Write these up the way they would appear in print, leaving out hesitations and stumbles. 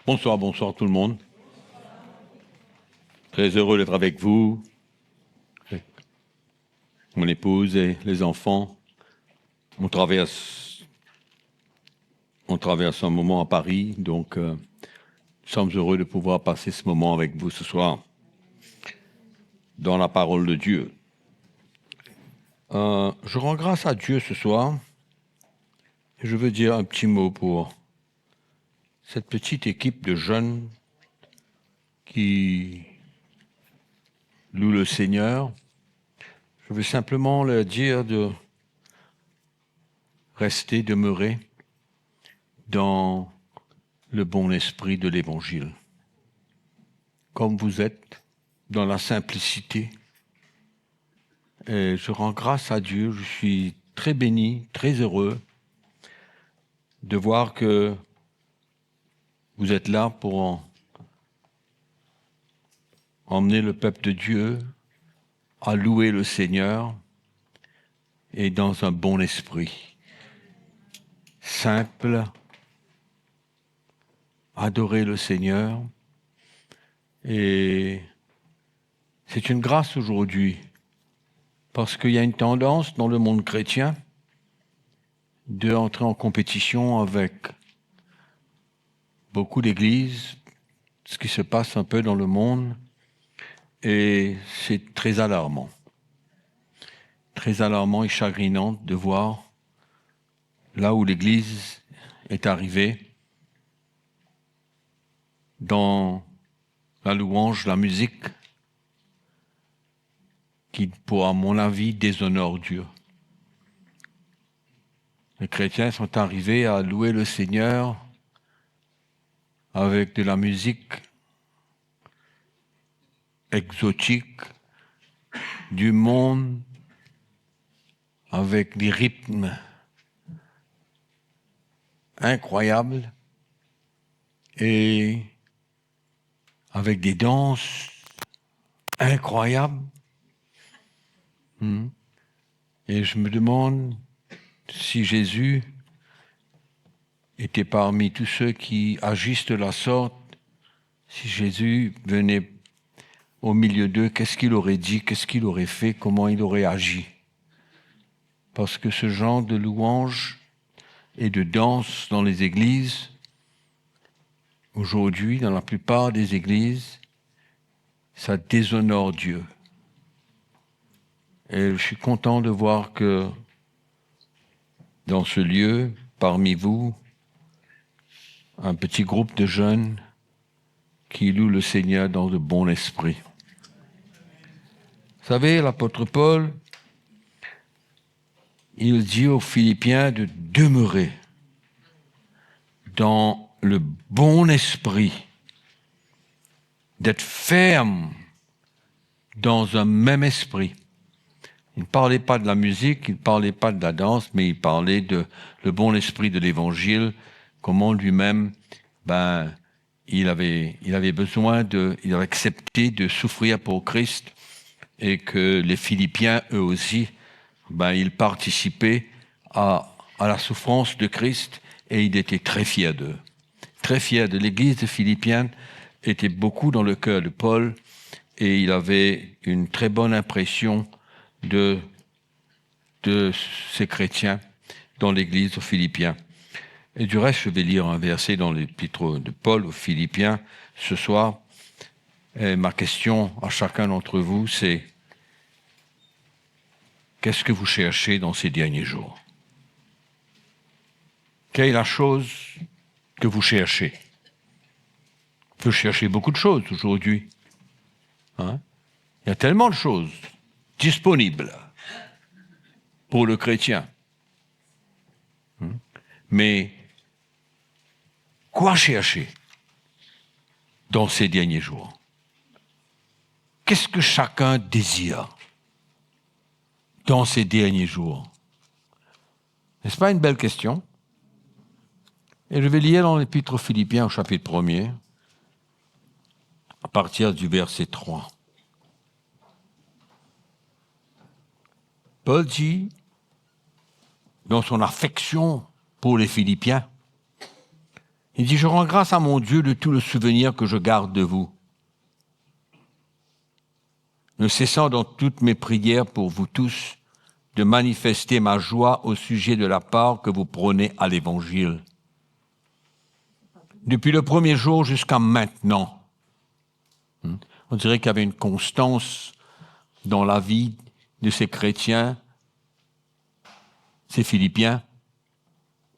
Bonsoir, bonsoir tout le monde. Très heureux d'être avec vous, mon épouse et les enfants. On traverse un moment à Paris, donc nous sommes heureux de pouvoir passer ce moment avec vous ce soir dans la parole de Dieu. Je rends grâce à Dieu ce soir et je veux dire un petit mot pour cette petite équipe de jeunes qui louent le Seigneur. Je veux simplement leur dire de rester, demeurer dans le bon esprit de l'Évangile. Comme vous êtes, dans la simplicité. Et je rends grâce à Dieu, je suis très béni, très heureux de voir que vous êtes là pour emmener le peuple de Dieu à louer le Seigneur et dans un bon esprit. Simple, adorer le Seigneur. Et c'est une grâce aujourd'hui, parce qu'il y a une tendance dans le monde chrétien d'entrer en compétition avec beaucoup d'églises, ce qui se passe un peu dans le monde, et c'est très alarmant et chagrinant de voir là où l'Église est arrivée, dans la louange, la musique, qui, pour à mon avis, déshonore Dieu. Les chrétiens sont arrivés à louer le Seigneur avec de la musique exotique du monde, avec des rythmes incroyables et avec des danses incroyables. Et je me demande si Jésus était parmi tous ceux qui agissent de la sorte, si Jésus venait au milieu d'eux, qu'est-ce qu'il aurait dit, qu'est-ce qu'il aurait fait, comment il aurait agi. Parce que ce genre de louange et de danse dans les églises, aujourd'hui, dans la plupart des églises, ça déshonore Dieu. Et je suis content de voir que dans ce lieu, parmi vous, un petit groupe de jeunes qui louent le Seigneur dans de bon esprit. Vous savez, l'apôtre Paul, il dit aux Philippiens de demeurer dans le bon esprit, d'être ferme dans un même esprit. Il ne parlait pas de la musique, il ne parlait pas de la danse, mais il parlait de le bon esprit de l'Évangile, comment lui-même, il avait besoin il avait accepté de souffrir pour Christ, et que les Philippiens, eux aussi, ils participaient à la souffrance de Christ, et il était très fier d'eux. Très fier de l'Église de Philippiens, était beaucoup dans le cœur de Paul, et il avait une très bonne impression de ces chrétiens dans l'Église aux Philippiens. Et du reste, je vais lire un verset dans l'épître de Paul aux Philippiens ce soir. Et ma question à chacun d'entre vous, c'est: qu'est-ce que vous cherchez dans ces derniers jours? Quelle est la chose que vous cherchez? Vous cherchez beaucoup de choses aujourd'hui. Il y a tellement de choses disponibles pour le chrétien. Mais quoi chercher dans ces derniers jours? Qu'est-ce que chacun désire dans ces derniers jours? N'est-ce pas une belle question? Et je vais lire dans l'Épître aux Philippiens au chapitre 1er, à partir du verset 3. Paul dit, dans son affection pour les Philippiens, Il dit, je rends grâce à mon Dieu de tout le souvenir que je garde de vous, ne cessant dans toutes mes prières pour vous tous de manifester ma joie au sujet de la part que vous prenez à l'Évangile. Depuis le premier jour jusqu'à maintenant, on dirait qu'il y avait une constance dans la vie de ces chrétiens, ces Philippiens,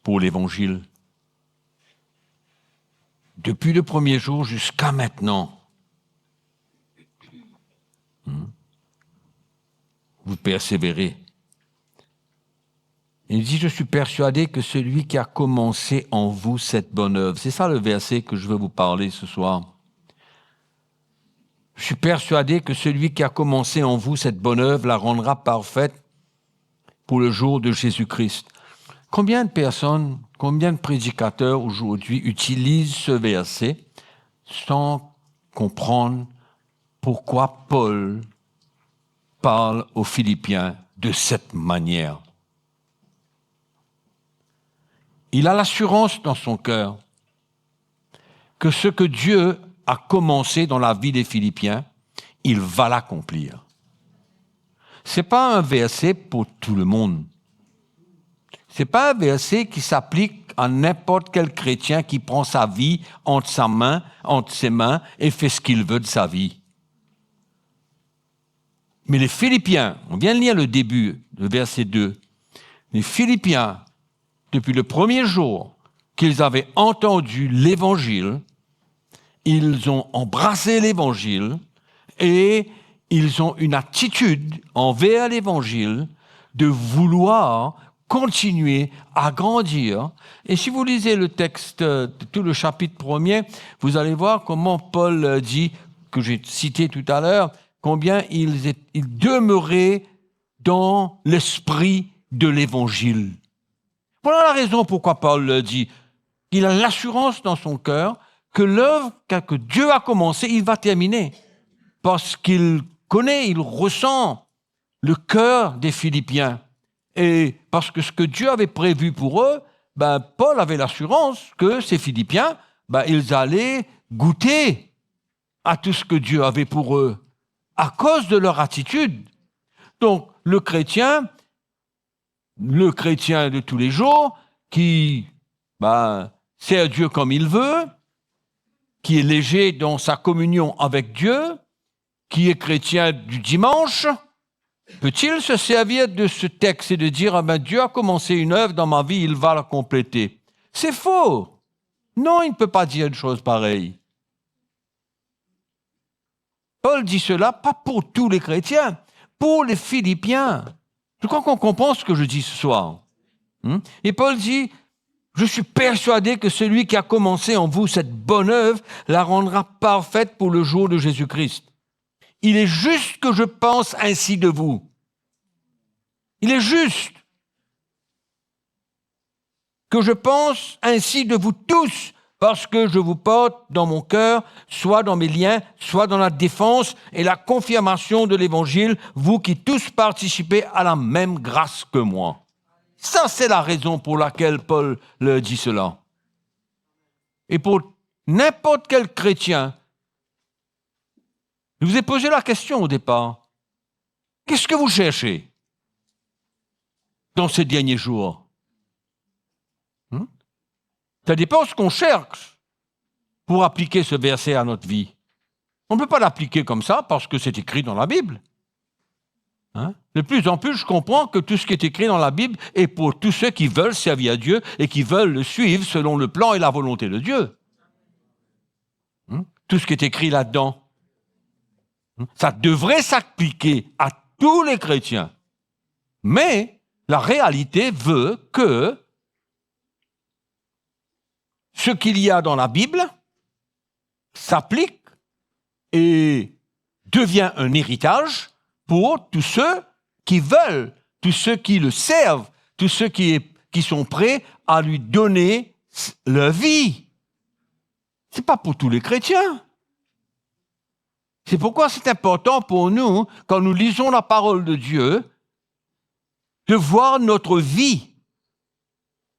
pour l'Évangile. Depuis le premier jour jusqu'à maintenant, vous persévérez. Il dit, je suis persuadé que celui qui a commencé en vous cette bonne œuvre, c'est ça le verset que je veux vous parler ce soir. Je suis persuadé que celui qui a commencé en vous cette bonne œuvre la rendra parfaite pour le jour de Jésus-Christ. Combien de personnes, combien de prédicateurs aujourd'hui utilisent ce verset sans comprendre pourquoi Paul parle aux Philippiens de cette manière? Il a l'assurance dans son cœur que ce que Dieu a commencé dans la vie des Philippiens, il va l'accomplir. Ce n'est pas un verset pour tout le monde. Ce n'est pas un verset qui s'applique à n'importe quel chrétien qui prend sa vie entre ses mains et fait ce qu'il veut de sa vie. Mais les Philippiens, on vient de lire le début, le verset 2, les Philippiens, depuis le premier jour qu'ils avaient entendu l'Évangile, ils ont embrassé l'Évangile et ils ont une attitude envers l'Évangile de vouloir continuer à grandir. Et si vous lisez le texte, tout le chapitre 1er, vous allez voir comment Paul dit, que j'ai cité tout à l'heure, combien ils demeuraient dans l'esprit de l'Évangile. Voilà la raison pourquoi Paul le dit. Il a l'assurance dans son cœur que l'œuvre que Dieu a commencée, il va terminer. Parce qu'il connaît, il ressent le cœur des Philippiens. Et parce que ce que Dieu avait prévu pour eux, Paul avait l'assurance que ces Philippiens, ils allaient goûter à tout ce que Dieu avait pour eux, à cause de leur attitude. Donc, le chrétien de tous les jours, qui sert Dieu comme il veut, qui est léger dans sa communion avec Dieu, qui est chrétien du dimanche, peut-il se servir de ce texte et de dire « Dieu a commencé une œuvre dans ma vie, il va la compléter ». C'est faux. Non, il ne peut pas dire une chose pareille. Paul dit cela pas pour tous les chrétiens, pour les Philippiens. Je crois qu'on comprend ce que je dis ce soir. Et Paul dit, je suis persuadé que celui qui a commencé en vous cette bonne œuvre la rendra parfaite pour le jour de Jésus-Christ. Il est juste que je pense ainsi de vous. Il est juste que je pense ainsi de vous tous, parce que je vous porte dans mon cœur, soit dans mes liens, soit dans la défense et la confirmation de l'Évangile, vous qui tous participez à la même grâce que moi. Ça, c'est la raison pour laquelle Paul le dit cela. Et pour n'importe quel chrétien, je vous ai posé la question au départ. Qu'est-ce que vous cherchez dans ces derniers jours? Ça dépend de ce qu'on cherche pour appliquer ce verset à notre vie. On ne peut pas l'appliquer comme ça parce que c'est écrit dans la Bible. De plus en plus, je comprends que tout ce qui est écrit dans la Bible est pour tous ceux qui veulent servir à Dieu et qui veulent le suivre selon le plan et la volonté de Dieu. Tout ce qui est écrit là-dedans. Ça devrait s'appliquer à tous les chrétiens. Mais la réalité veut que ce qu'il y a dans la Bible s'applique et devient un héritage pour tous ceux qui veulent, tous ceux qui le servent, tous ceux qui sont prêts à lui donner leur vie. Ce n'est pas pour tous les chrétiens. C'est pourquoi c'est important pour nous, quand nous lisons la parole de Dieu, de voir notre vie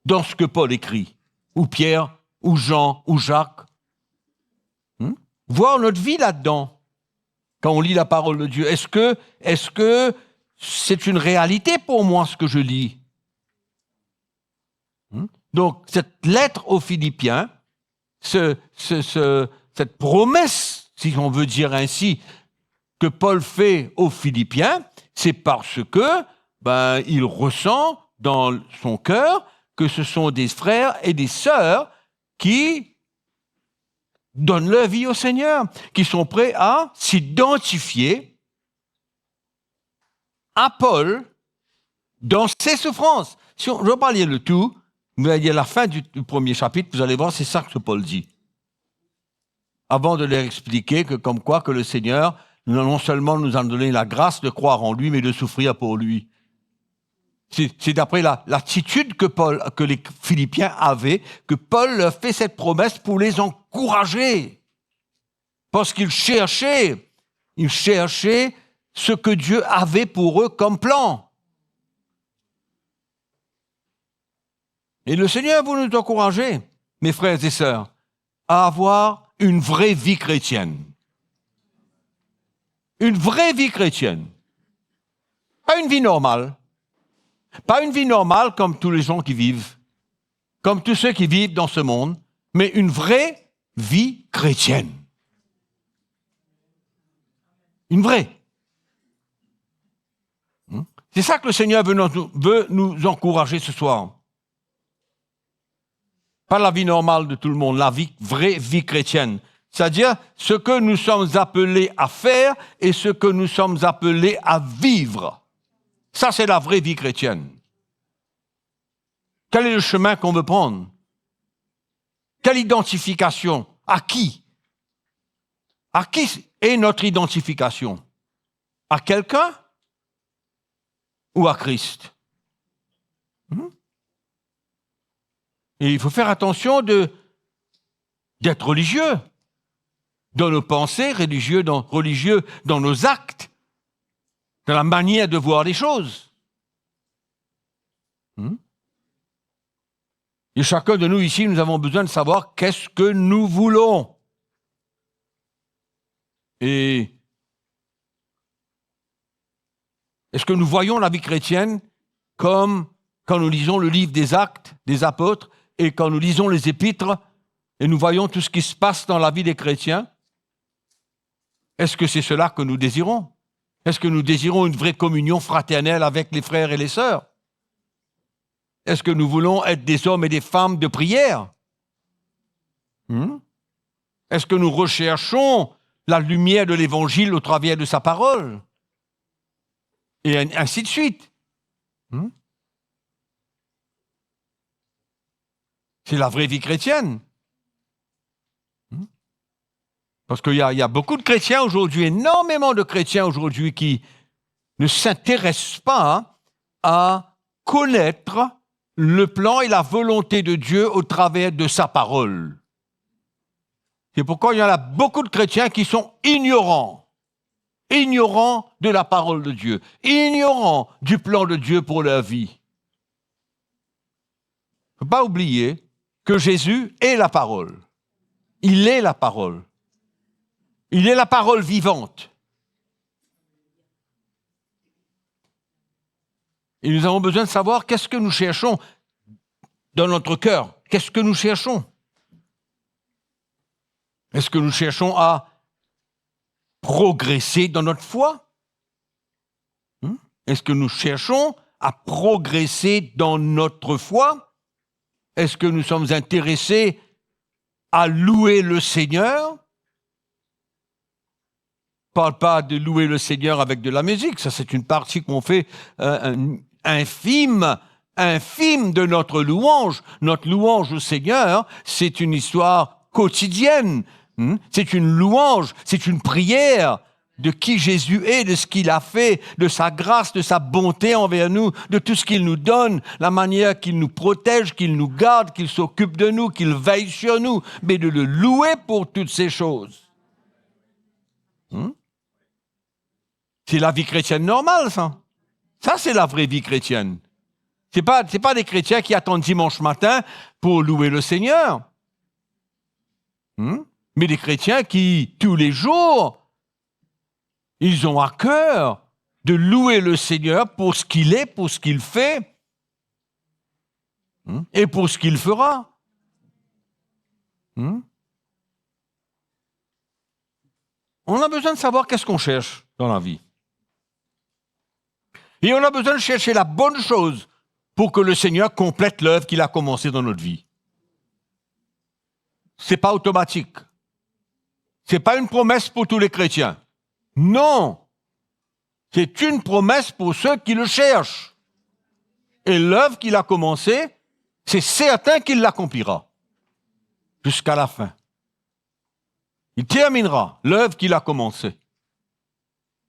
dans ce que Paul écrit, ou Pierre ou Jean, ou Jacques. Voir notre vie là-dedans, quand on lit la parole de Dieu. Est-ce que c'est une réalité pour moi, ce que je lis? Donc, cette lettre aux Philippiens, cette promesse, si on veut dire ainsi, que Paul fait aux Philippiens, c'est parce que il ressent dans son cœur que ce sont des frères et des sœurs qui donnent leur vie au Seigneur, qui sont prêts à s'identifier à Paul dans ses souffrances. Si je ne vais pas lire le tout, mais à la fin du premier chapitre, vous allez voir, c'est ça que Paul dit. Avant de leur expliquer que comme quoi que le Seigneur non seulement nous a donné la grâce de croire en lui, mais de souffrir pour lui. C'est d'après l'attitude que les Philippiens avaient, que Paul leur fait cette promesse pour les encourager. Parce qu'ils cherchaient ce que Dieu avait pour eux comme plan. Et le Seigneur veut nous encourager, mes frères et sœurs, à avoir une vraie vie chrétienne. Une vraie vie chrétienne. Pas une vie normale. Pas une vie normale comme tous les gens qui vivent, comme tous ceux qui vivent dans ce monde, mais une vraie vie chrétienne. Une vraie. C'est ça que le Seigneur veut nous encourager ce soir. Pas la vie normale de tout le monde, la vraie vie chrétienne. C'est-à-dire ce que nous sommes appelés à faire et ce que nous sommes appelés à vivre. Ça, c'est la vraie vie chrétienne. Quel est le chemin qu'on veut prendre? Quelle identification? À qui? À qui est notre identification? À quelqu'un ou à Christ? Et il faut faire attention d'être religieux dans nos pensées, religieux dans nos actes, dans la manière de voir les choses. Et chacun de nous ici, nous avons besoin de savoir qu'est-ce que nous voulons. Et est-ce que nous voyons la vie chrétienne comme quand nous lisons le livre des Actes des Apôtres et quand nous lisons les Épîtres et nous voyons tout ce qui se passe dans la vie des chrétiens? Est-ce que c'est cela que nous désirons? Est-ce que nous désirons une vraie communion fraternelle avec les frères et les sœurs? Est-ce que nous voulons être des hommes et des femmes de prière? Est-ce que nous recherchons la lumière de l'Évangile au travers de sa parole? Et ainsi de suite. C'est la vraie vie chrétienne. Parce qu'il y a beaucoup de chrétiens aujourd'hui, énormément de chrétiens aujourd'hui qui ne s'intéressent pas à connaître le plan et la volonté de Dieu au travers de sa parole. C'est pourquoi il y en a beaucoup de chrétiens qui sont ignorants de la parole de Dieu, ignorants du plan de Dieu pour leur vie. Il ne faut pas oublier que Jésus est la parole. Il est la parole. Il est la parole vivante. Et nous avons besoin de savoir qu'est-ce que nous cherchons dans notre cœur. Qu'est-ce que nous cherchons? Est-ce que nous cherchons à progresser dans notre foi? Est-ce que nous cherchons à progresser dans notre foi? Est-ce que nous sommes intéressés à louer le Seigneur? Je ne parle pas de louer le Seigneur avec de la musique, ça c'est une partie qu'on fait infime de notre louange. Notre louange au Seigneur, c'est une histoire quotidienne. C'est une louange, c'est une prière de qui Jésus est, de ce qu'il a fait, de sa grâce, de sa bonté envers nous, de tout ce qu'il nous donne, la manière qu'il nous protège, qu'il nous garde, qu'il s'occupe de nous, qu'il veille sur nous, mais de le louer pour toutes ces choses. C'est la vie chrétienne normale, ça. Ça, c'est la vraie vie chrétienne. C'est pas des chrétiens qui attendent dimanche matin pour louer le Seigneur. Mais des chrétiens qui, tous les jours, ils ont à cœur de louer le Seigneur pour ce qu'il est, pour ce qu'il fait, et pour ce qu'il fera. On a besoin de savoir qu'est-ce qu'on cherche dans la vie. Et on a besoin de chercher la bonne chose pour que le Seigneur complète l'œuvre qu'il a commencée dans notre vie. C'est pas automatique. C'est pas une promesse pour tous les chrétiens. Non. C'est une promesse pour ceux qui le cherchent. Et l'œuvre qu'il a commencée, c'est certain qu'il l'accomplira. Jusqu'à la fin. Il terminera l'œuvre qu'il a commencée.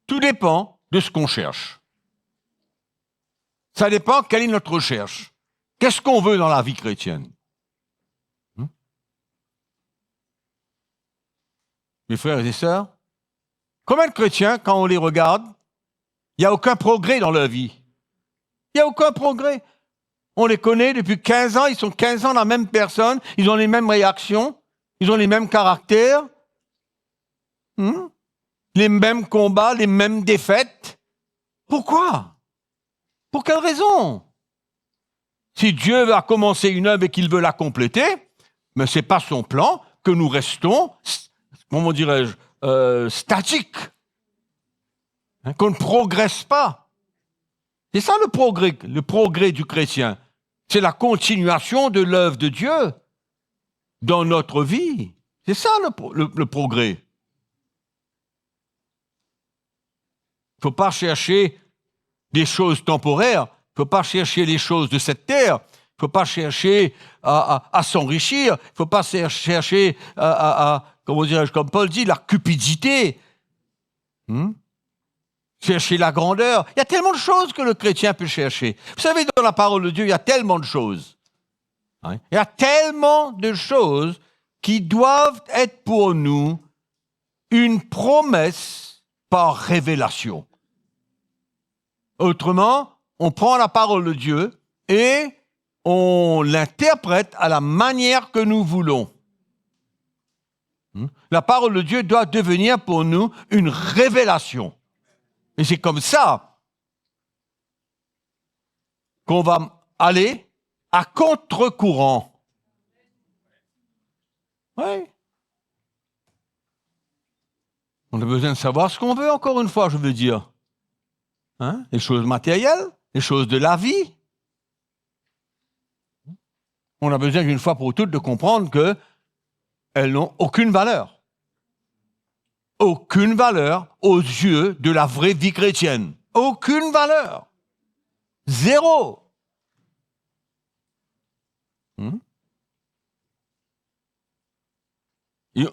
Tout dépend de ce qu'on cherche. Ça dépend quelle est notre recherche. Qu'est-ce qu'on veut dans la vie chrétienne? Mes frères et sœurs, combien de chrétiens, quand on les regarde, il n'y a aucun progrès dans leur vie? Il n'y a aucun progrès. On les connaît depuis 15 ans, ils sont 15 ans la même personne, ils ont les mêmes réactions, ils ont les mêmes caractères, les mêmes combats, les mêmes défaites. Pourquoi? Pour quelle raison? Si Dieu a commencé une œuvre et qu'il veut la compléter, mais ce n'est pas son plan que nous restons, comment dirais-je, statiques, qu'on ne progresse pas. C'est ça le progrès du chrétien. C'est la continuation de l'œuvre de Dieu dans notre vie. C'est ça le progrès. Il ne faut pas chercher des choses temporaires, il ne faut pas chercher les choses de cette terre, il ne faut pas chercher à s'enrichir, il ne faut pas chercher comment dirais-je, comme Paul dit, la cupidité. Chercher la grandeur. Il y a tellement de choses que le chrétien peut chercher. Vous savez, dans la parole de Dieu, il y a tellement de choses. Il y a tellement de choses qui doivent être pour nous une promesse par révélation. Autrement, on prend la parole de Dieu et on l'interprète à la manière que nous voulons. La parole de Dieu doit devenir pour nous une révélation. Et c'est comme ça qu'on va aller à contre-courant. Oui. On a besoin de savoir ce qu'on veut, encore une fois, je veux dire. Les choses matérielles, les choses de la vie. On a besoin d'une fois pour toutes de comprendre qu'elles n'ont aucune valeur. Aucune valeur aux yeux de la vraie vie chrétienne. Aucune valeur. Zéro.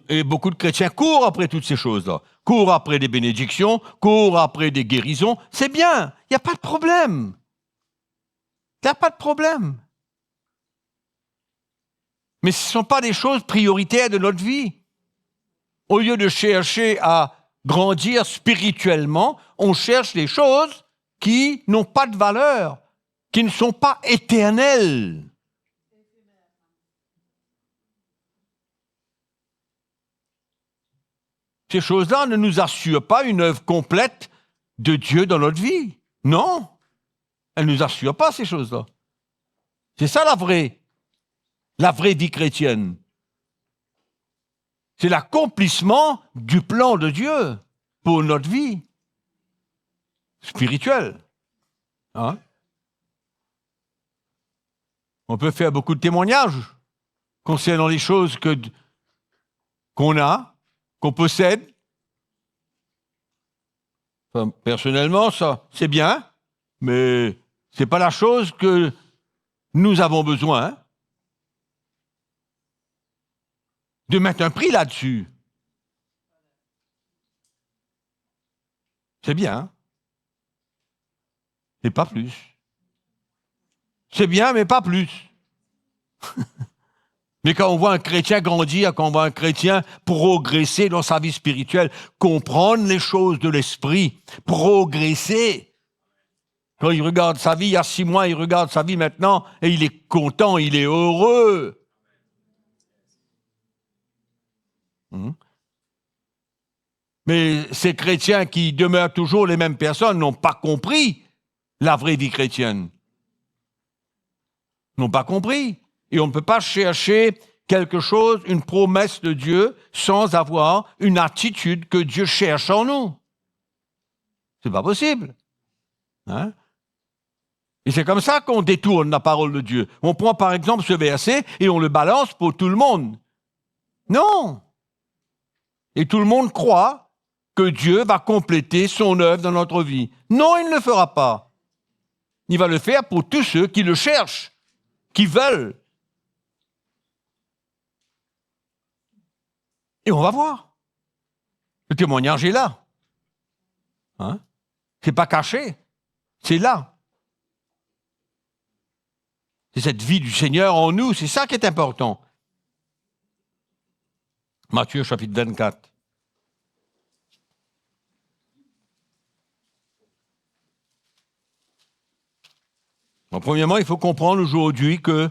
Et beaucoup de chrétiens courent après toutes ces choses-là. Courent après des bénédictions, courent après des guérisons. C'est bien, il n'y a pas de problème. Il n'y a pas de problème. Mais ce ne sont pas des choses prioritaires de notre vie. Au lieu de chercher à grandir spirituellement, on cherche des choses qui n'ont pas de valeur, qui ne sont pas éternelles. Ces choses-là ne nous assurent pas une œuvre complète de Dieu dans notre vie. Non, elles ne nous assurent pas ces choses-là. C'est ça la vraie vie chrétienne. C'est l'accomplissement du plan de Dieu pour notre vie spirituelle. On peut faire beaucoup de témoignages concernant les choses qu'on a, qu'on possède. Enfin, personnellement, ça, c'est bien, mais ce n'est pas la chose que nous avons besoin. De mettre un prix là-dessus. C'est bien. Mais pas plus. C'est bien, mais pas plus. Mais quand on voit un chrétien grandir, quand on voit un chrétien progresser dans sa vie spirituelle, comprendre les choses de l'esprit, progresser. Quand il regarde sa vie il y a 6 mois, il regarde sa vie maintenant, et il est content, il est heureux. Mais ces chrétiens qui demeurent toujours les mêmes personnes n'ont pas compris la vraie vie chrétienne. N'ont pas compris. Et on ne peut pas chercher quelque chose, une promesse de Dieu, sans avoir une attitude que Dieu cherche en nous. C'est pas possible. Hein? Et c'est comme ça qu'on détourne la parole de Dieu. On prend par exemple ce verset et on le balance pour tout le monde. Non. Et tout le monde croit que Dieu va compléter son œuvre dans notre vie. Non, il ne le fera pas. Il va le faire pour tous ceux qui le cherchent, qui veulent. Et on va voir. Le témoignage est là. Hein? C'est pas caché. C'est là. C'est cette vie du Seigneur en nous. C'est ça qui est important. Matthieu chapitre 24. Bon, premièrement, il faut comprendre aujourd'hui que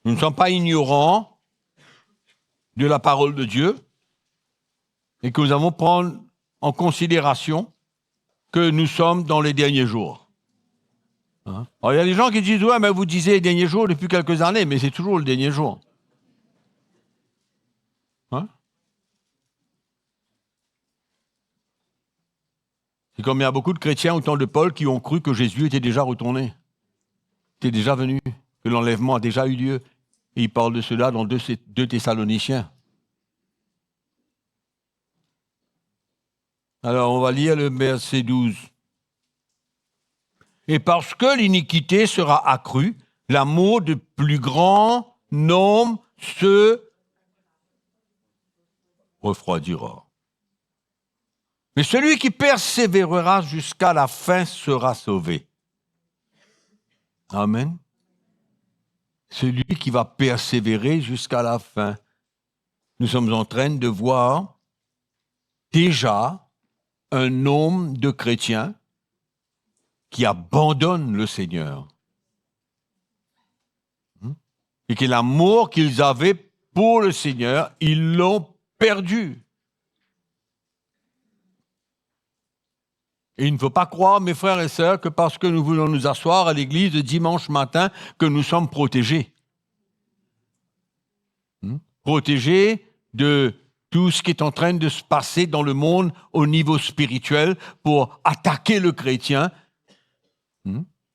nous ne sommes pas ignorants de la parole de Dieu et que nous avons prendre en considération que nous sommes dans les derniers jours. Hein? Alors, il y a des gens qui disent « Ouais, mais vous disiez les derniers jours depuis quelques années, mais c'est toujours le dernier jour. » Hein? C'est comme il y a beaucoup de chrétiens au temps de Paul qui ont cru que Jésus était déjà retourné, était déjà venu, que l'enlèvement a déjà eu lieu. Et il parle de cela dans 2 Thessaloniciens. Alors, on va lire le verset 12. Et parce que l'iniquité sera accrue, l'amour de plus grand nombre se refroidira. Mais celui qui persévérera jusqu'à la fin sera sauvé. Amen. Celui qui va persévérer jusqu'à la fin. Nous sommes en train de voir déjà un nombre de chrétiens qui abandonnent le Seigneur. Et que l'amour qu'ils avaient pour le Seigneur, ils l'ont perdu. Et il ne faut pas croire, mes frères et sœurs, que parce que nous voulons nous asseoir à l'église le dimanche matin, que nous sommes protégés. Protégés de tout ce qui est en train de se passer dans le monde au niveau spirituel pour attaquer le chrétien,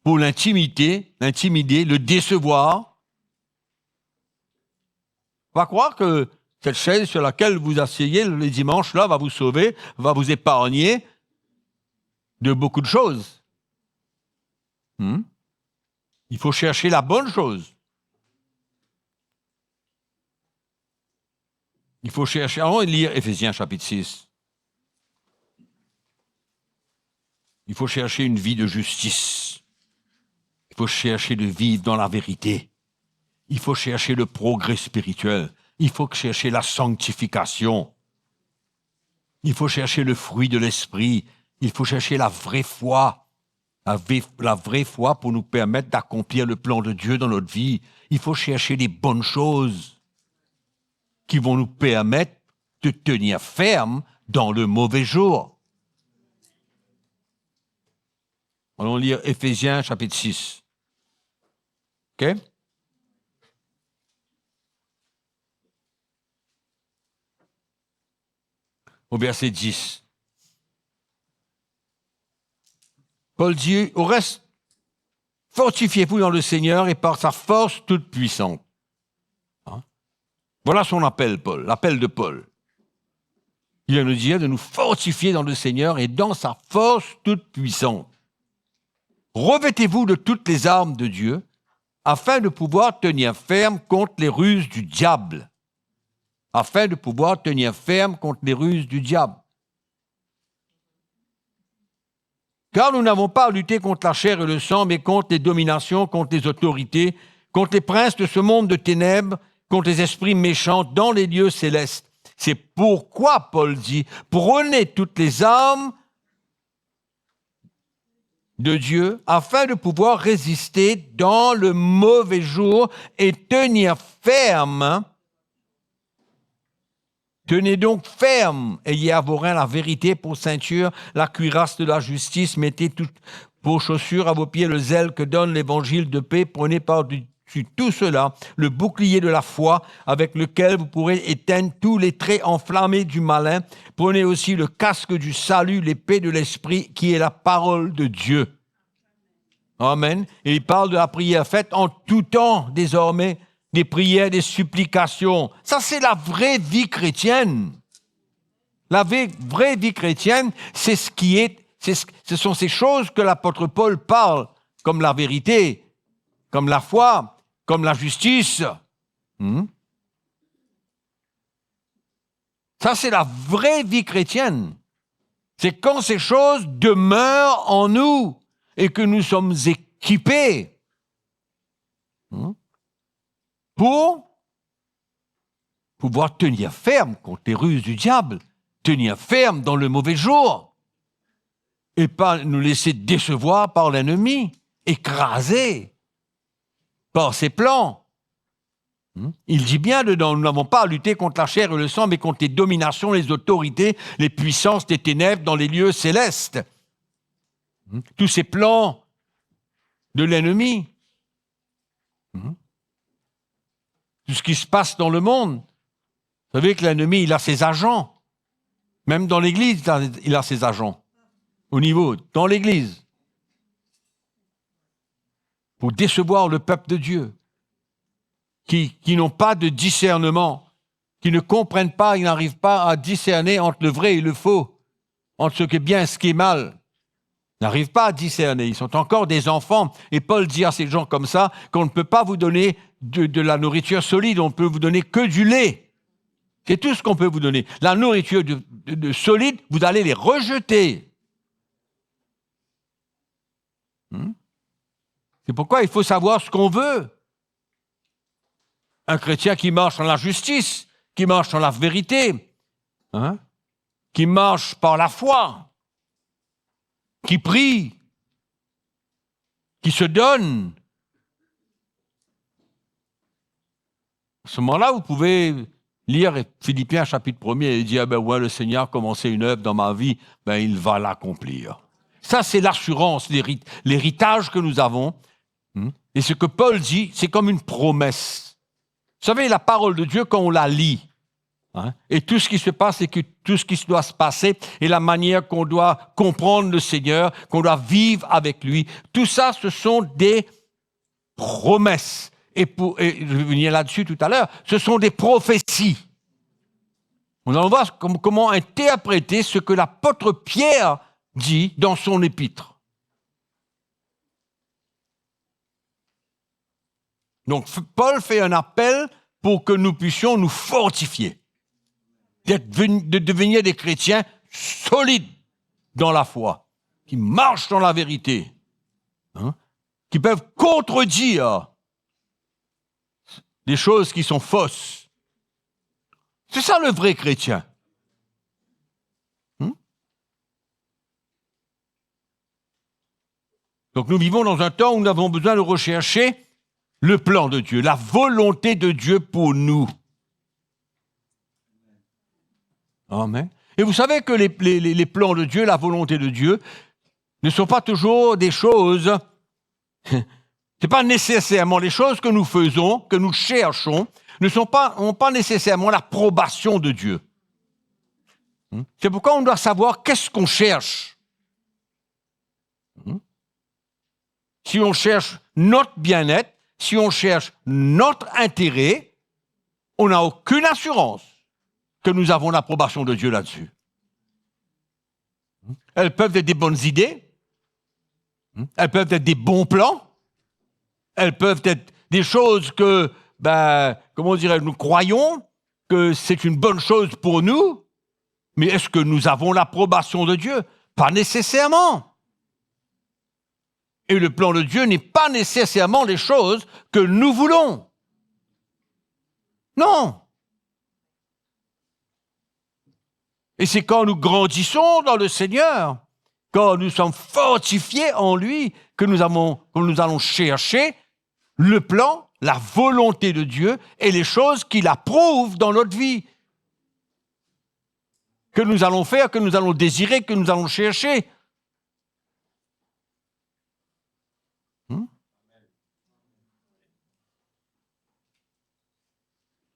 pour l'intimider, le décevoir. On va croire que cette chaise sur laquelle vous asseyez les dimanches là va vous sauver, va vous épargner de beaucoup de choses. Il faut chercher la bonne chose. Il faut chercher, allons lire Éphésiens chapitre 6. Il faut chercher une vie de justice. Il faut chercher de vivre dans la vérité. Il faut chercher le progrès spirituel. Il faut chercher la sanctification. Il faut chercher le fruit de l'esprit. Il faut chercher la vraie foi. La vraie foi pour nous permettre d'accomplir le plan de Dieu dans notre vie. Il faut chercher les bonnes choses qui vont nous permettre de tenir ferme dans le mauvais jour. Allons lire Éphésiens chapitre 6. OK? Au verset 10. Paul dit, au reste, fortifiez-vous dans le Seigneur et par sa force toute puissante. Voilà son appel, Paul, l'appel de Paul. Il vient nous dire de nous fortifier dans le Seigneur et dans sa force toute puissante. Revêtez-vous de toutes les armes de Dieu afin de pouvoir tenir ferme contre les ruses du diable. Afin de pouvoir tenir ferme contre les ruses du diable. Car nous n'avons pas à lutter contre la chair et le sang, mais contre les dominations, contre les autorités, contre les princes de ce monde de ténèbres, contre les esprits méchants dans les lieux célestes. C'est pourquoi Paul dit, prenez toutes les armes de Dieu afin de pouvoir résister dans le mauvais jour et tenir ferme Tenez donc ferme, ayez à vos reins la vérité pour ceinture, la cuirasse de la justice, mettez toutes vos chaussures à vos pieds, le zèle que donne l'évangile de paix, prenez par-dessus tout cela le bouclier de la foi avec lequel vous pourrez éteindre tous les traits enflammés du malin. Prenez aussi le casque du salut, l'épée de l'esprit qui est la parole de Dieu. Amen. Et il parle de la prière faite en tout temps désormais, des prières, des supplications. Ça, c'est la vraie vie chrétienne. La vraie vie chrétienne, c'est ce sont ces choses que l'apôtre Paul parle, comme la vérité, comme la foi, comme la justice. Ça, c'est la vraie vie chrétienne. C'est quand ces choses demeurent en nous et que nous sommes équipés pour pouvoir tenir ferme contre les ruses du diable, tenir ferme dans le mauvais jour et pas nous laisser décevoir par l'ennemi, écraser par ses plans. Il dit bien dedans, nous n'avons pas à lutter contre la chair et le sang, mais contre les dominations, les autorités, les puissances des ténèbres dans les lieux célestes. Tous ces plans de l'ennemi. Tout ce qui se passe dans le monde. Vous savez que l'ennemi, il a ses agents. Même dans l'Église, il a ses agents. Dans l'Église. Pour décevoir le peuple de Dieu. Qui n'ont pas de discernement, qui ne comprennent pas, ils n'arrivent pas à discerner entre le vrai et le faux, entre ce qui est bien et ce qui est mal. Ils n'arrivent pas à discerner, ils sont encore des enfants. Et Paul dit à ces gens comme ça qu'on ne peut pas vous donner de la nourriture solide, on ne peut vous donner que du lait. C'est tout ce qu'on peut vous donner. La nourriture de solide, vous allez les rejeter. C'est pourquoi il faut savoir ce qu'on veut. Un chrétien qui marche dans la justice, qui marche dans la vérité, qui marche par la foi, qui prie, qui se donne. À ce moment-là, vous pouvez lire Philippiens chapitre 1er et dire, ouais, le Seigneur a commencé une œuvre dans ma vie, il va l'accomplir. Ça, c'est l'assurance, l'héritage que nous avons. Et ce que Paul dit, c'est comme une promesse. Vous savez, la parole de Dieu, quand on la lit, et tout ce qui se passe et tout ce qui doit se passer, et la manière qu'on doit comprendre le Seigneur, qu'on doit vivre avec lui, tout ça, ce sont des promesses. Et je vais venir là-dessus tout à l'heure, ce sont des prophéties. On allons voir comment interpréter ce que l'apôtre Pierre dit dans son épître. Donc, Paul fait un appel pour que nous puissions nous fortifier, de devenir des chrétiens solides dans la foi, qui marchent dans la vérité, qui peuvent contredire des choses qui sont fausses. C'est ça le vrai chrétien. Donc, nous vivons dans un temps où nous avons besoin de rechercher le plan de Dieu, la volonté de Dieu pour nous. Amen. Et vous savez que les plans de Dieu, la volonté de Dieu, ne sont pas toujours des choses, c'est pas nécessairement les choses que nous faisons, que nous cherchons, n'ont pas nécessairement l'approbation de Dieu. C'est pourquoi on doit savoir qu'est-ce qu'on cherche. Si on cherche notre bien-être, si on cherche notre intérêt, on n'a aucune assurance que nous avons l'approbation de Dieu là-dessus. Elles peuvent être des bonnes idées, elles peuvent être des bons plans, elles peuvent être des choses que, nous croyons que c'est une bonne chose pour nous, mais est-ce que nous avons l'approbation de Dieu? Pas nécessairement. Et le plan de Dieu n'est pas nécessairement les choses que nous voulons. Non. Et c'est quand nous grandissons dans le Seigneur, quand nous sommes fortifiés en lui, que nous allons chercher le plan, la volonté de Dieu et les choses qu'il approuve dans notre vie. que nous allons faire, que nous allons désirer, que nous allons chercher.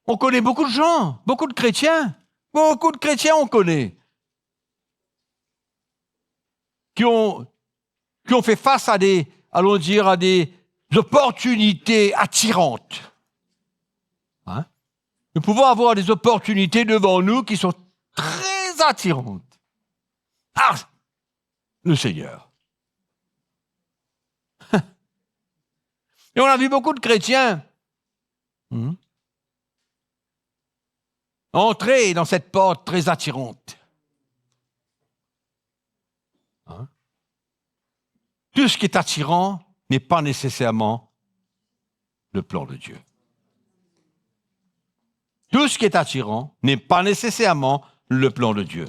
On connaît beaucoup de gens, beaucoup de chrétiens on connaît, qui ont fait face à des opportunités attirantes. Hein? Nous pouvons avoir des opportunités devant nous qui sont très attirantes. Ah, le Seigneur. Et on a vu beaucoup de chrétiens entrer dans cette porte très attirante. Hein? Tout ce qui est attirant n'est pas nécessairement le plan de Dieu. Tout ce qui est attirant n'est pas nécessairement le plan de Dieu.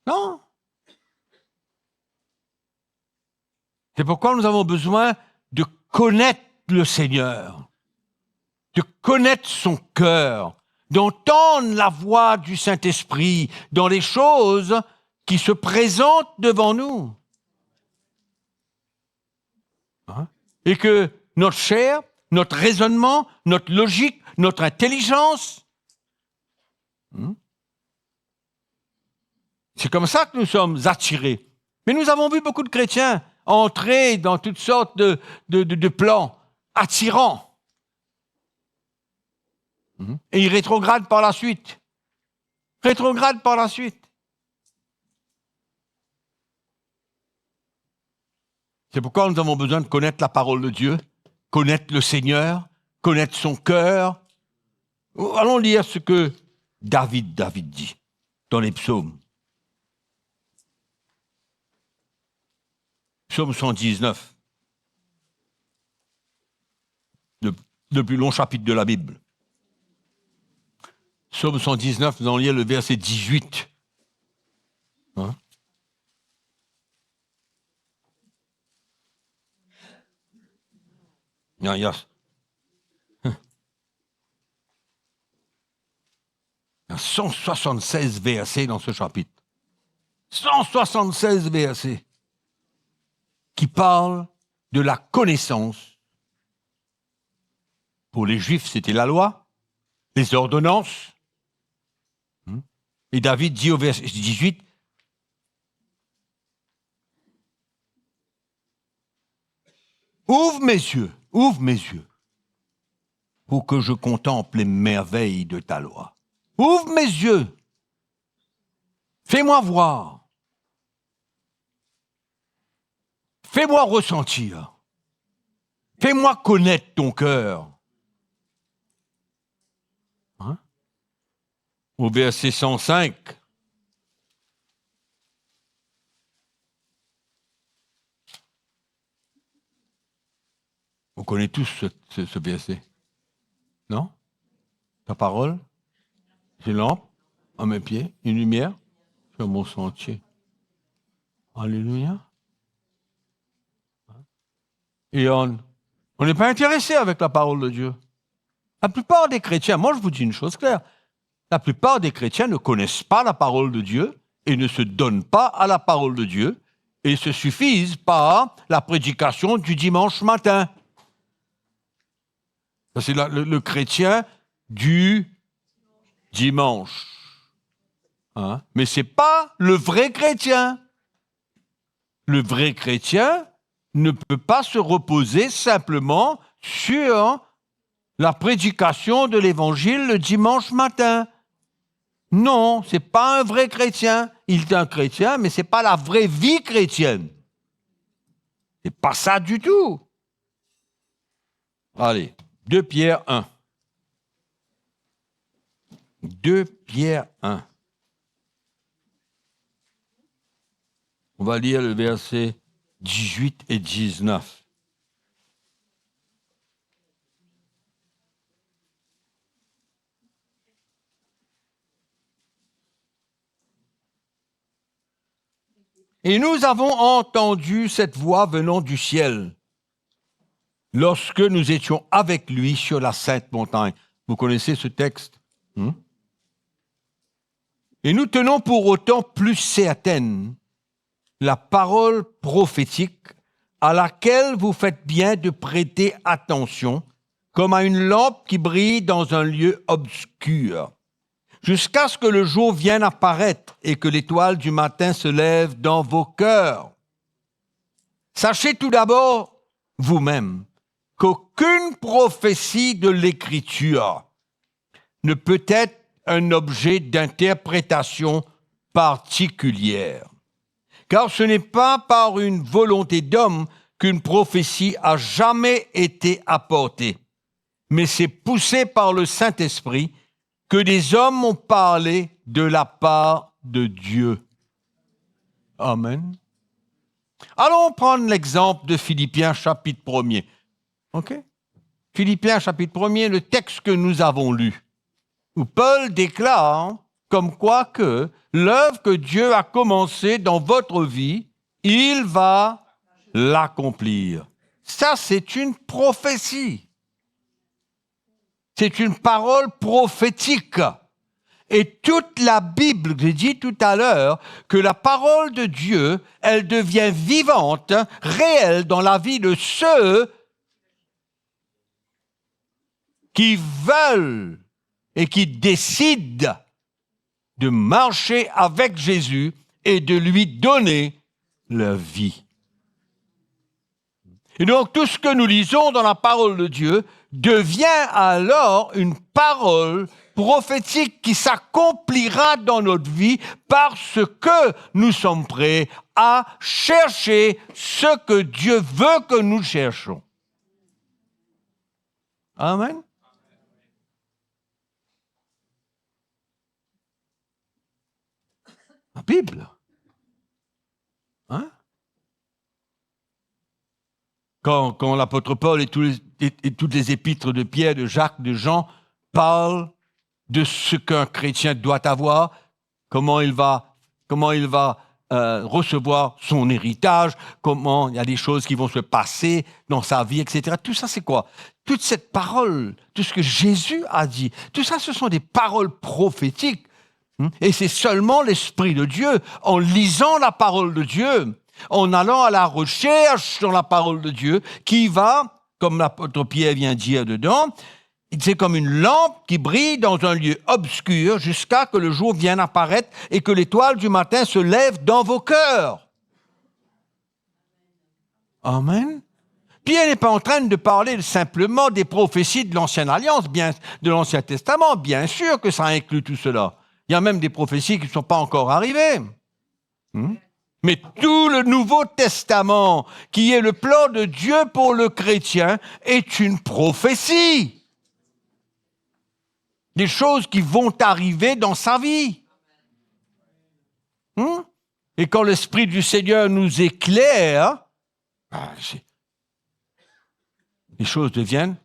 Non. C'est pourquoi nous avons besoin de connaître le Seigneur, de connaître son cœur, d'entendre la voix du Saint-Esprit dans les choses qui se présentent devant nous. Hein? Et que notre chair, notre raisonnement, notre logique, notre intelligence, c'est comme ça que nous sommes attirés. Mais nous avons vu beaucoup de chrétiens entrer dans toutes sortes de plans attirants. Et ils rétrogradent par la suite. C'est pourquoi nous avons besoin de connaître la parole de Dieu, connaître le Seigneur, connaître son cœur. Allons lire ce que David dit dans les psaumes. Psaume 119, le plus long chapitre de la Bible. Psaume 119, nous allons lire le verset 18. Hein? Il y a 176 versets dans ce chapitre. 176 versets qui parlent de la connaissance. Pour les Juifs, c'était la loi, les ordonnances. Et David dit au verset 18, ouvre mes yeux, pour que je contemple les merveilles de ta loi. Ouvre mes yeux, fais-moi voir, fais-moi ressentir, fais-moi connaître ton cœur. Hein? Au verset 105, vous connaissez tous ce verset, non? Ta parole, c'est une lampe à mes pieds, une lumière sur mon sentier. Alléluia. Et on n'est pas intéressé avec la parole de Dieu. La plupart des chrétiens, moi je vous dis une chose claire, la plupart des chrétiens ne connaissent pas la parole de Dieu et ne se donnent pas à la parole de Dieu et se suffisent par la prédication du dimanche matin. Ça, c'est le chrétien du dimanche. Hein? Mais ce n'est pas le vrai chrétien. Le vrai chrétien ne peut pas se reposer simplement sur la prédication de l'évangile le dimanche matin. Non, ce n'est pas un vrai chrétien. Il est un chrétien, mais ce n'est pas la vraie vie chrétienne. Ce n'est pas ça du tout. Allez, 2 Pierre 1. 2 Pierre 1. On va lire le verset 18 et 19. Et nous avons entendu cette voix venant du ciel lorsque nous étions avec lui sur la sainte montagne. Vous connaissez ce texte? Et nous tenons pour autant plus certaine la parole prophétique à laquelle vous faites bien de prêter attention, comme à une lampe qui brille dans un lieu obscur, jusqu'à ce que le jour vienne apparaître et que l'étoile du matin se lève dans vos cœurs. Sachez tout d'abord, vous-même, qu'aucune prophétie de l'Écriture ne peut être un objet d'interprétation particulière. Car ce n'est pas par une volonté d'homme qu'une prophétie a jamais été apportée, mais c'est poussé par le Saint-Esprit que des hommes ont parlé de la part de Dieu. Amen. Allons prendre l'exemple de Philippiens chapitre 1er. OK? Philippiens chapitre 1er, le texte que nous avons lu, où Paul déclare comme quoi que l'œuvre que Dieu a commencée dans votre vie, il va l'accomplir. Ça, c'est une prophétie. C'est une parole prophétique. Et toute la Bible, j'ai dit tout à l'heure, que la parole de Dieu, elle devient vivante, réelle dans la vie de ceux qui veulent et qui décident de marcher avec Jésus et de lui donner leur vie. Et donc, tout ce que nous lisons dans la parole de Dieu devient alors une parole prophétique qui s'accomplira dans notre vie parce que nous sommes prêts à chercher ce que Dieu veut que nous cherchons. Amen. La Bible. Hein? Quand l'apôtre Paul et toutes les épîtres de Pierre, de Jacques, de Jean parlent de ce qu'un chrétien doit avoir, comment il va recevoir son héritage, comment il y a des choses qui vont se passer dans sa vie, etc. Tout ça, c'est quoi? Toute cette parole, tout ce que Jésus a dit, tout ça, ce sont des paroles prophétiques. Et c'est seulement l'Esprit de Dieu, en lisant la parole de Dieu, en allant à la recherche dans la parole de Dieu, qui va, comme l'apôtre Pierre vient dire dedans, c'est comme une lampe qui brille dans un lieu obscur jusqu'à que le jour vienne apparaître et que l'étoile du matin se lève dans vos cœurs. Amen. Pierre n'est pas en train de parler simplement des prophéties de l'Ancienne Alliance, de l'Ancien Testament. Bien sûr que ça inclut tout cela. Il y a même des prophéties qui ne sont pas encore arrivées. Mais tout le Nouveau Testament, qui est le plan de Dieu pour le chrétien, est une prophétie. Des choses qui vont arriver dans sa vie. Et quand l'Esprit du Seigneur nous éclaire, les choses deviennent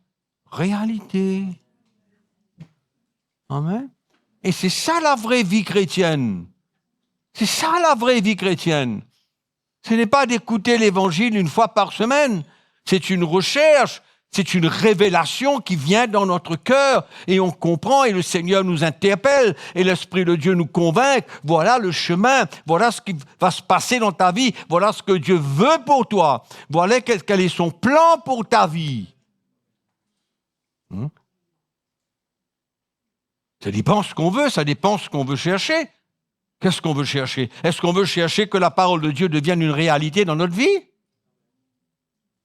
réalité. Amen. Et c'est ça la vraie vie chrétienne. C'est ça la vraie vie chrétienne. Ce n'est pas d'écouter l'Évangile une fois par semaine. C'est une recherche, c'est une révélation qui vient dans notre cœur et on comprend et le Seigneur nous interpelle et l'Esprit de Dieu nous convainc. Voilà le chemin, voilà ce qui va se passer dans ta vie, voilà ce que Dieu veut pour toi. Voilà quel est son plan pour ta vie. Ça dépend ce qu'on veut, ça dépend ce qu'on veut chercher. Qu'est-ce qu'on veut chercher? Est-ce qu'on veut chercher que la parole de Dieu devienne une réalité dans notre vie?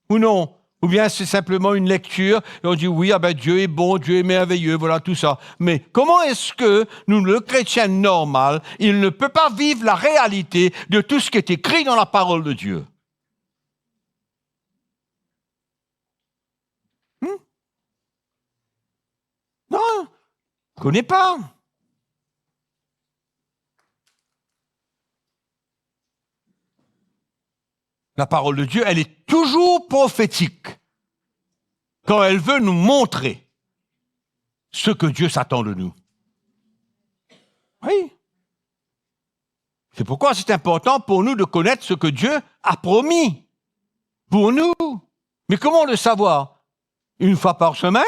Ou non? Ou bien c'est simplement une lecture et on dit oui, Dieu est bon, Dieu est merveilleux, voilà tout ça. Mais comment est-ce que nous, le chrétien normal, il ne peut pas vivre la réalité de tout ce qui est écrit dans la parole de Dieu? Non, je ne connais pas. La parole de Dieu, elle est toujours prophétique quand elle veut nous montrer ce que Dieu s'attend de nous. Oui. C'est pourquoi c'est important pour nous de connaître ce que Dieu a promis pour nous. Mais comment le savoir? Une fois par semaine?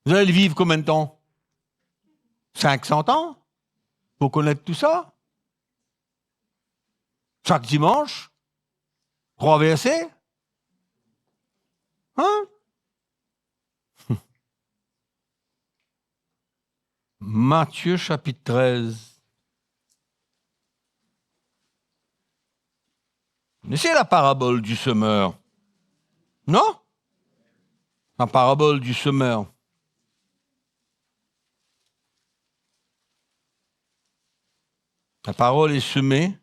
Vous allez le vivre combien de temps? 500 ans? Pour connaître tout ça? Chaque dimanche? 3 versets? Hein? Matthieu chapitre 13. C'est la parabole du semeur. Non? La parabole du semeur. La parole est semée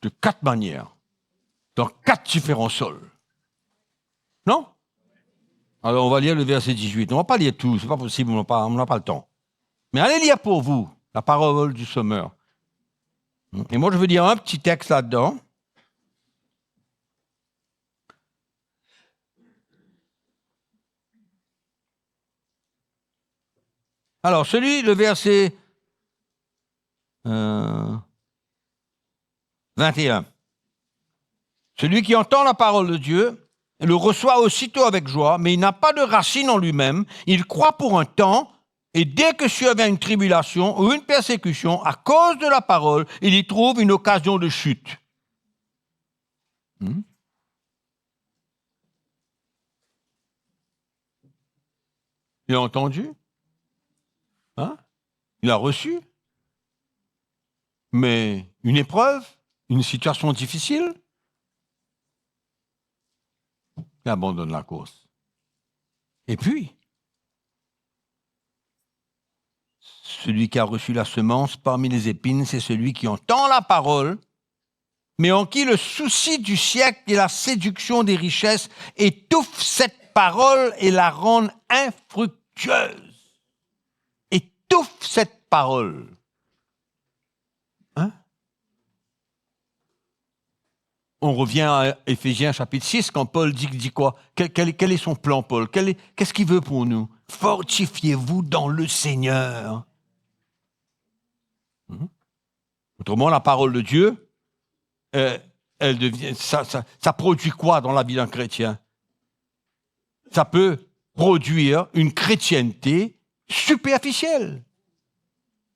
de 4 manières, dans 4 différents sols. Non? Alors on va lire le verset 18. On ne va pas lire tout, c'est pas possible, on n'a pas le temps. Mais allez lire pour vous la parole du semeur. Et moi je veux dire un petit texte là-dedans. Alors le verset 21. Celui qui entend la parole de Dieu le reçoit aussitôt avec joie, mais il n'a pas de racine en lui-même. Il croit pour un temps, et dès que survient une tribulation ou une persécution, à cause de la parole, il y trouve une occasion de chute. Il a entendu? Hein? Il a reçu? Mais une épreuve, une situation difficile, il abandonne la course. Et puis, celui qui a reçu la semence parmi les épines, c'est celui qui entend la parole, mais en qui le souci du siècle et la séduction des richesses étouffent cette parole et la rendent infructueuse. Étouffe cette parole. Hein? On revient à Éphésiens chapitre 6, quand Paul dit quoi? Quel est son plan, Paul? Qu'est-ce qu'il veut pour nous? Fortifiez-vous dans le Seigneur. Autrement, la parole de Dieu, elle devient, ça produit quoi dans la vie d'un chrétien? Ça peut produire une chrétienté superficielle.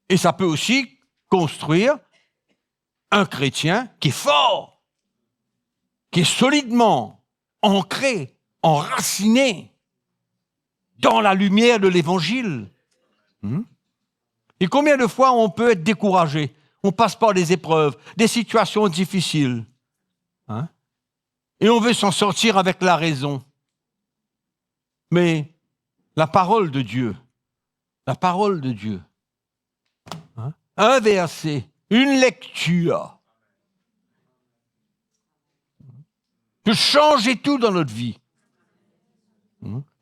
Et ça peut aussi construire un chrétien qui est fort, qui est solidement ancré, enraciné dans la lumière de l'Évangile. Et combien de fois on peut être découragé? On passe par des épreuves, des situations difficiles. Et on veut s'en sortir avec la raison. Mais la parole de Dieu, un verset, une lecture, peut changer tout dans notre vie.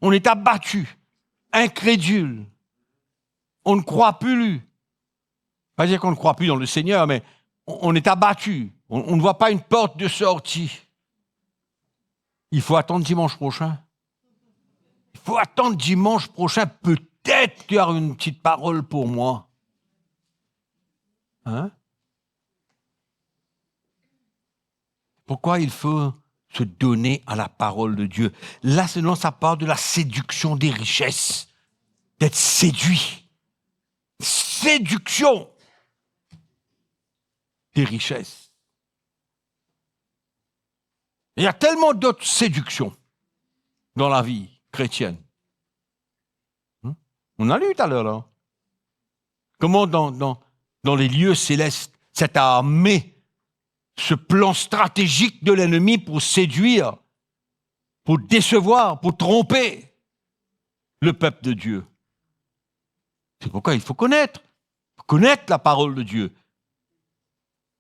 On est abattu, incrédule. On ne croit plus. Pas dire qu'on ne croit plus dans le Seigneur, mais on est abattu. On ne voit pas une porte de sortie. Il faut attendre dimanche prochain. Il faut attendre dimanche prochain. Peut-être qu'il y aura une petite parole pour moi. Pourquoi il faut se donner à la parole de Dieu? Là, selon ça part de la séduction des richesses. D'être séduit. Séduction des richesses. Il y a tellement d'autres séductions dans la vie chrétienne. On a lu tout à l'heure, là. Comment dans les lieux célestes, cette armée, ce plan stratégique de l'ennemi pour séduire, pour décevoir, pour tromper le peuple de Dieu. C'est pourquoi il faut connaître la parole de Dieu.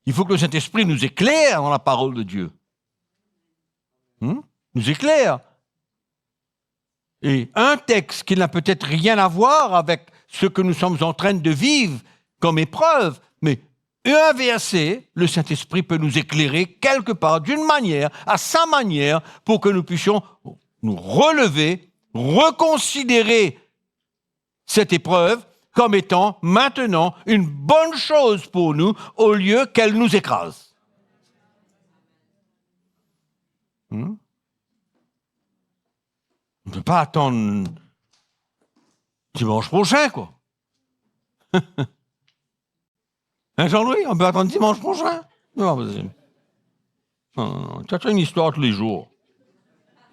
Il faut que le Saint-Esprit nous éclaire dans la parole de Dieu. Nous éclaire. Et un texte qui n'a peut-être rien à voir avec ce que nous sommes en train de vivre comme épreuve, mais un verset, le Saint-Esprit peut nous éclairer quelque part, d'une manière, à sa manière, pour que nous puissions nous relever, reconsidérer cette épreuve comme étant maintenant une bonne chose pour nous, au lieu qu'elle nous écrase. On ne peut pas attendre dimanche prochain, quoi. Hein, Jean-Louis, on peut attendre dimanche prochain? Non, vas-y. Non, tu as une histoire tous les jours.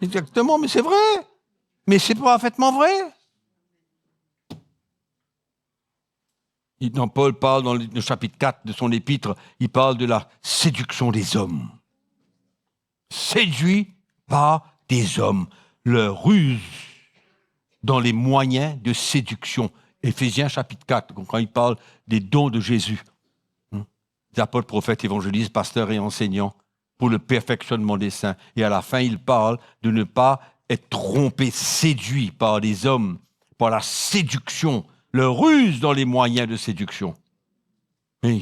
Exactement, mais c'est vrai. Mais c'est parfaitement vrai. Paul parle dans le chapitre 4 de son épître, il parle de la séduction des hommes. Séduit par des hommes. Leur ruse dans les moyens de séduction. Éphésiens chapitre 4, quand il parle des dons de Jésus. Les apôtres, prophètes, évangélistes, pasteurs et enseignants pour le perfectionnement des saints. Et à la fin, il parle de ne pas être trompé, séduit par les hommes, par la séduction, leur ruse dans les moyens de séduction. Mais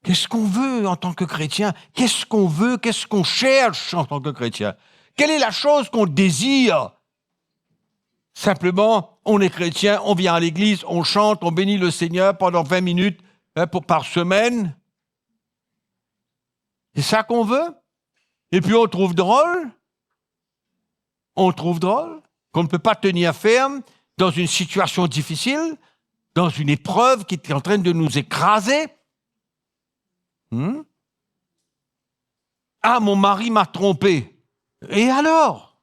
qu'est-ce qu'on veut en tant que chrétien? Qu'est-ce qu'on veut? Qu'est-ce qu'on cherche en tant que chrétien? Quelle est la chose qu'on désire? Simplement, on est chrétien, on vient à l'église, on chante, on bénit le Seigneur pendant 20 minutes par semaine. C'est ça qu'on veut? Et puis on trouve drôle qu'on ne peut pas tenir ferme dans une situation difficile, dans une épreuve qui est en train de nous écraser. Ah, mon mari m'a trompé. Et alors?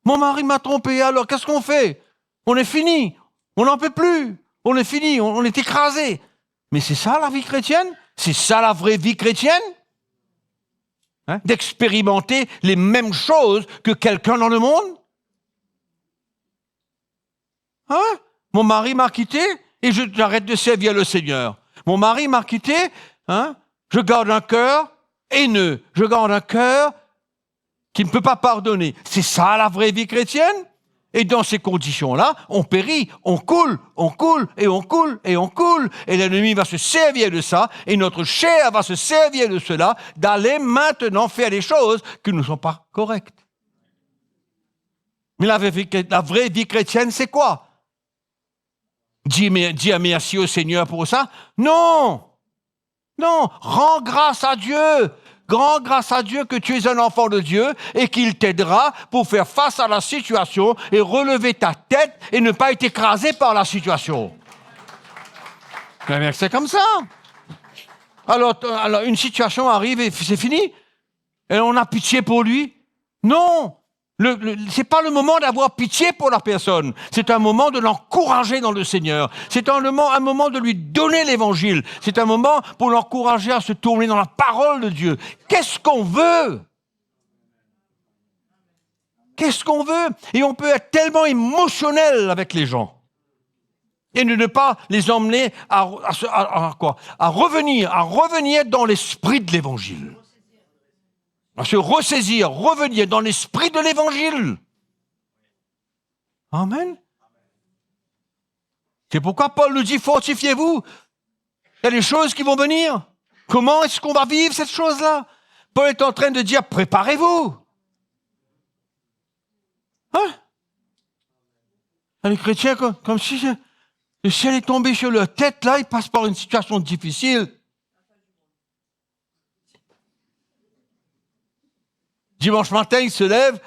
Mon mari m'a trompé, et alors qu'est-ce qu'on fait? On est fini, on n'en peut plus, on est fini, on est écrasé. Mais c'est ça la vie chrétienne? C'est ça la vraie vie chrétienne? D'expérimenter les mêmes choses que quelqu'un dans le monde? Mon mari m'a quitté et j'arrête de servir le Seigneur. Mon mari m'a quitté, je garde un cœur haineux, je garde un cœur qui ne peut pas pardonner. C'est ça la vraie vie chrétienne? Et dans ces conditions-là, on périt, on coule, et l'ennemi va se servir de ça, et notre chair va se servir de cela, d'aller maintenant faire des choses qui ne sont pas correctes. Mais la vraie vie chrétienne, c'est quoi? Dire merci au Seigneur pour ça? Non, rends grâce à Dieu. Rends grâce à Dieu que tu es un enfant de Dieu et qu'il t'aidera pour faire face à la situation et relever ta tête et ne pas être écrasé par la situation. C'est comme ça. Alors, une situation arrive et c'est fini. Et on a pitié pour lui. Non. C'est pas le moment d'avoir pitié pour la personne. C'est un moment de l'encourager dans le Seigneur. C'est un moment de lui donner l'évangile. C'est un moment pour l'encourager à se tourner dans la parole de Dieu. Qu'est-ce qu'on veut? Qu'est-ce qu'on veut? Et on peut être tellement émotionnel avec les gens. Et ne pas les emmener à revenir dans l'esprit de l'évangile. À se ressaisir, revenir dans l'esprit de l'évangile. Amen. C'est pourquoi Paul nous dit, fortifiez-vous. Il y a des choses qui vont venir. Comment est-ce qu'on va vivre cette chose-là? Paul est en train de dire, préparez-vous. Les chrétiens, comme si le ciel est tombé sur leur tête, là, ils passent par une situation difficile. Dimanche matin, il se lève,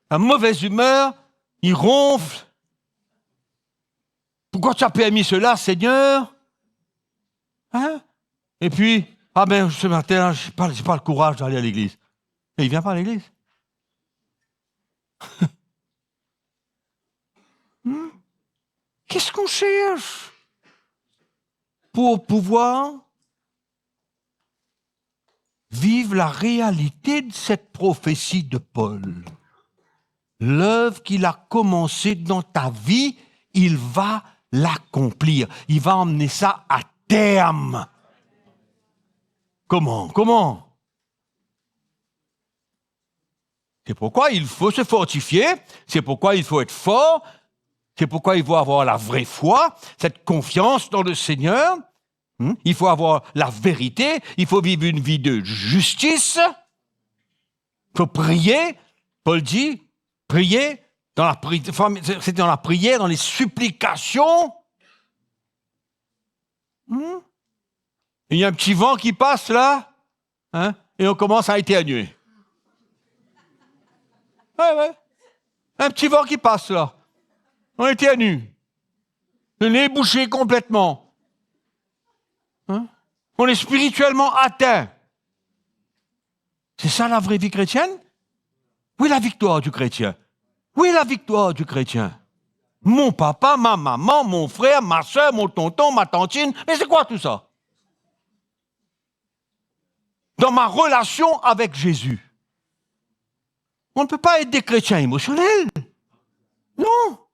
à mauvaise humeur, il ronfle. Pourquoi tu as permis cela, Seigneur? Et puis, ce matin, je n'ai pas le courage d'aller à l'église. Et il ne vient pas à l'église. Qu'est-ce qu'on cherche pour pouvoir vivre la réalité de cette prophétie de Paul? L'œuvre qu'il a commencée dans ta vie, il va l'accomplir. Il va emmener ça à terme. Comment? C'est pourquoi il faut se fortifier, c'est pourquoi il faut être fort, c'est pourquoi il faut avoir la vraie foi, cette confiance dans le Seigneur. Il faut avoir la vérité, il faut vivre une vie de justice. Il faut prier. Paul dit, prier, c'est dans la prière, dans les supplications. Il y a un petit vent qui passe là, et on commence à éternuer. Ouais. Un petit vent qui passe, là. On était à nu. Le nez bouché complètement. Hein? On est spirituellement atteint. C'est ça la vraie vie chrétienne? Où est la victoire du chrétien? Où est la victoire du chrétien? Mon papa, ma maman, mon frère, ma soeur, mon tonton, ma tantine. Mais c'est quoi tout ça? Dans ma relation avec Jésus. On ne peut pas être des chrétiens émotionnels. Non.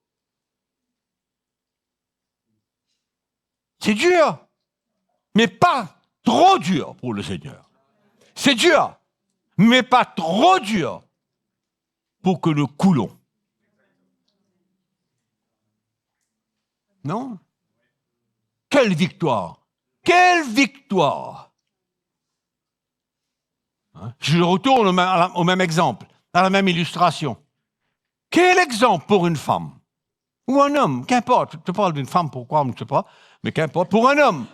C'est dur. Mais pas trop dur pour le Seigneur. C'est dur. Mais pas trop dur pour que nous coulons. Non? Quelle victoire! Quelle victoire! Hein? Je retourne au même exemple, à la même illustration. Quel exemple pour une femme? Ou un homme, qu'importe. Je parle d'une femme, pourquoi, je ne sais pas, mais qu'importe. Pour un homme.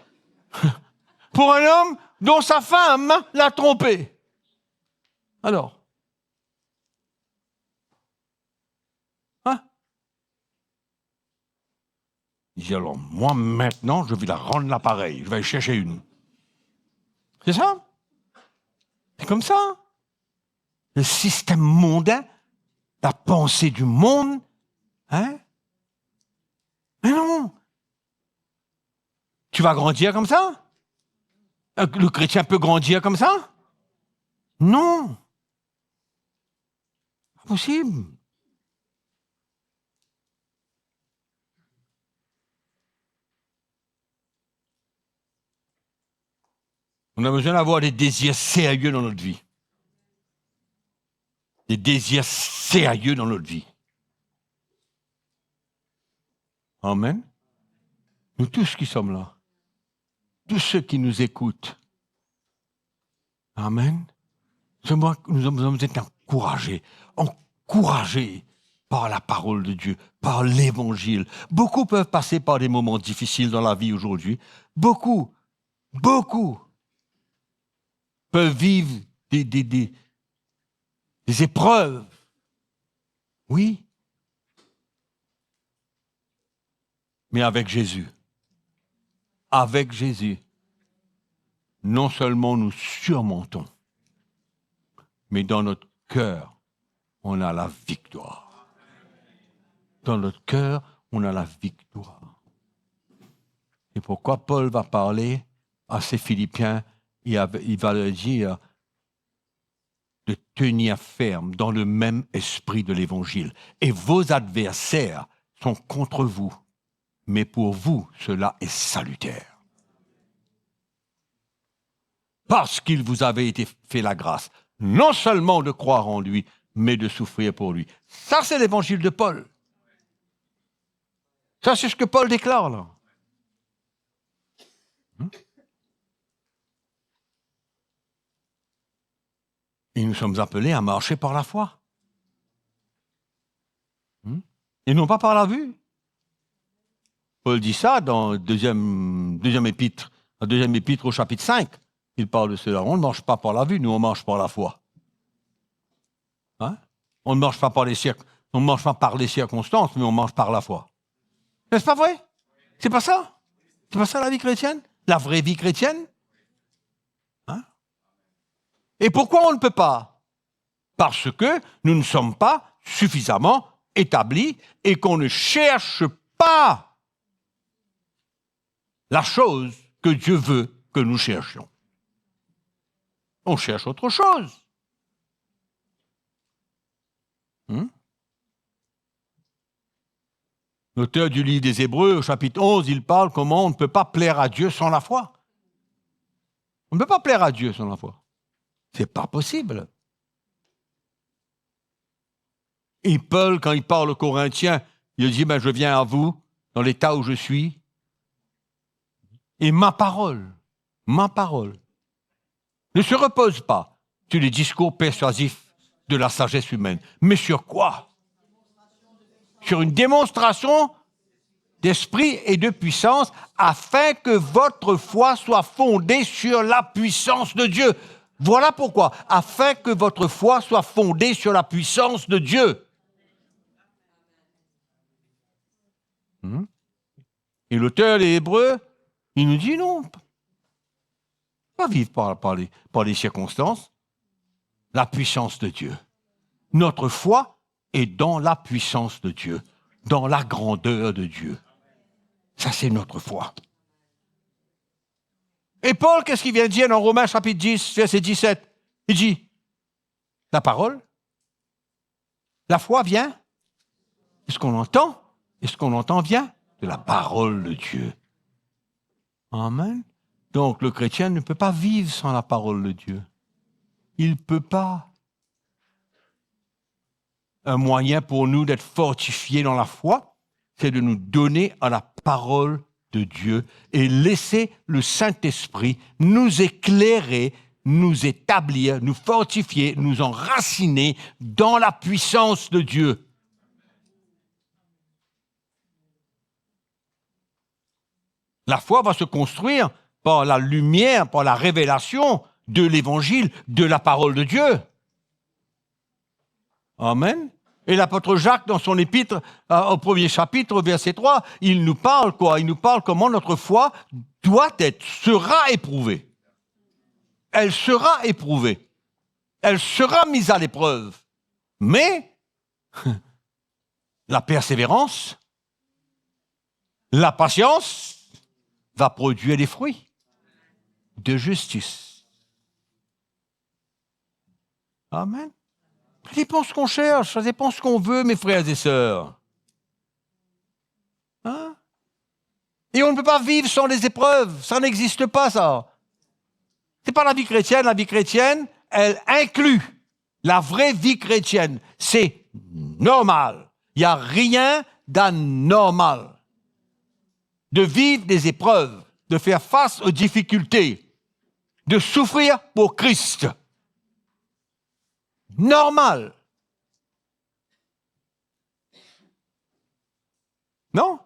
Pour un homme dont sa femme l'a trompé. Alors? Il dit alors, moi maintenant, je vais la rendre l'appareil, je vais chercher une. C'est ça? C'est comme ça. Le système mondain, la pensée du monde, hein? Mais non. Tu vas grandir comme ça? Le chrétien peut grandir comme ça? Non. Pas possible. On a besoin d'avoir des désirs sérieux dans notre vie. Des désirs sérieux dans notre vie. Amen. Nous tous qui sommes là. Tous ceux qui nous écoutent. Amen. Nous sommes encouragés par la parole de Dieu, par l'évangile. Beaucoup peuvent passer par des moments difficiles dans la vie aujourd'hui. Beaucoup peuvent vivre des épreuves. Oui. Mais avec Jésus, non seulement nous surmontons, mais dans notre cœur, on a la victoire. Dans notre cœur, on a la victoire. Et pourquoi Paul va parler à ces Philippiens, il va leur dire de tenir ferme dans le même esprit de l'Évangile. Et vos adversaires sont contre vous, mais pour vous, cela est salutaire. Parce qu'il vous avait été fait la grâce, non seulement de croire en lui, mais de souffrir pour lui. Ça, c'est l'Évangile de Paul. Ça, c'est ce que Paul déclare, là. Et nous sommes appelés à marcher par la foi. Et non pas par la vue. Paul dit ça dans la deuxième épître au chapitre 5. Il parle de cela. On ne marche pas par la vue, nous on marche par la foi. Hein? On ne marche pas par les circonstances, mais on marche par la foi. N'est-ce pas vrai? C'est pas ça? C'est pas ça la vie chrétienne? La vraie vie chrétienne? Hein? Et pourquoi on ne peut pas? Parce que nous ne sommes pas suffisamment établis et qu'on ne cherche pas la chose que Dieu veut que nous cherchions. On cherche autre chose. L'auteur du livre des Hébreux, au chapitre 11, il parle comment on ne peut pas plaire à Dieu sans la foi. On ne peut pas plaire à Dieu sans la foi. C'est pas possible. Et Paul, quand il parle aux Corinthiens, il dit, je viens à vous, dans l'état où je suis, et ma parole, ne se repose pas sur les discours persuasifs de la sagesse humaine. Mais sur quoi? Sur une démonstration d'esprit et de puissance, afin que votre foi soit fondée sur la puissance de Dieu. Voilà pourquoi, afin que votre foi soit fondée sur la puissance de Dieu. Et l'auteur des Hébreux, il nous dit non, pas vivre par les circonstances, la puissance de Dieu. Notre foi est dans la puissance de Dieu, dans la grandeur de Dieu. Ça, c'est notre foi. Et Paul, qu'est-ce qu'il vient dire dans Romains chapitre 10, verset 17? Il dit, la parole, la foi vient, et ce qu'on entend, et ce qu'on entend vient de la parole de Dieu. Amen. Donc, le chrétien ne peut pas vivre sans la parole de Dieu. Il ne peut pas. Un moyen pour nous d'être fortifiés dans la foi, c'est de nous donner à la parole de Dieu et laisser le Saint-Esprit nous éclairer, nous établir, nous fortifier, nous enraciner dans la puissance de Dieu. La foi va se construire par la lumière, par la révélation de l'Évangile, de la parole de Dieu. Amen. Et l'apôtre Jacques, dans son épître, au premier chapitre, verset 3, il nous parle quoi? Il nous parle comment notre foi sera éprouvée. Elle sera éprouvée. Elle sera mise à l'épreuve. Mais la persévérance, la patience va produire des fruits de justice. Amen. Ça dépend ce qu'on cherche, ça dépend ce qu'on veut, mes frères et sœurs. Hein? Et on ne peut pas vivre sans les épreuves, ça n'existe pas, ça. C'est pas la vie chrétienne, elle inclut la vraie vie chrétienne. C'est normal. Il n'y a rien d'anormal. De vivre des épreuves, de faire face aux difficultés, de souffrir pour Christ. Normal. Non?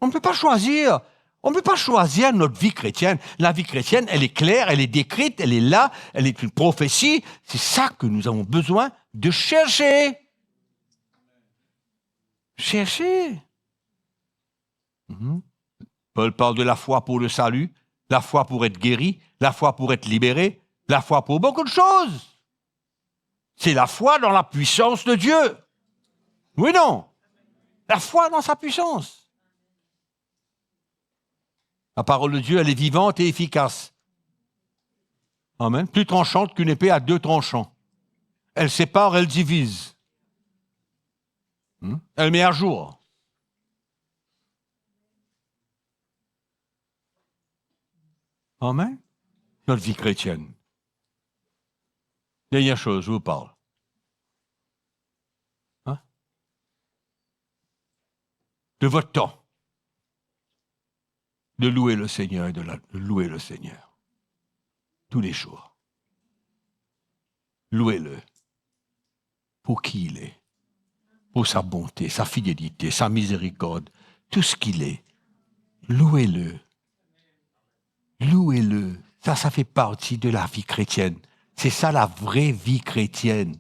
On ne peut pas choisir. On ne peut pas choisir notre vie chrétienne. La vie chrétienne, elle est claire, elle est décrite, elle est là, elle est une prophétie. C'est ça que nous avons besoin de chercher. Chercher. Paul parle de la foi pour le salut, la foi pour être guéri, la foi pour être libéré, la foi pour beaucoup de choses. C'est la foi dans la puissance de Dieu. Oui, non. La foi dans sa puissance. La parole de Dieu, elle est vivante et efficace. Amen. Plus tranchante qu'une épée à 2 tranchants. Elle sépare, elle divise. Elle met à jour. Amen. Notre vie chrétienne. Dernière chose, je vous parle. Hein? De votre temps. De louer le Seigneur et de louer le Seigneur. Tous les jours. Louez-le. Pour qui il est. Pour sa bonté, sa fidélité, sa miséricorde. Tout ce qu'il est. Louez-le. Louez-le. Ça fait partie de la vie chrétienne. C'est ça la vraie vie chrétienne.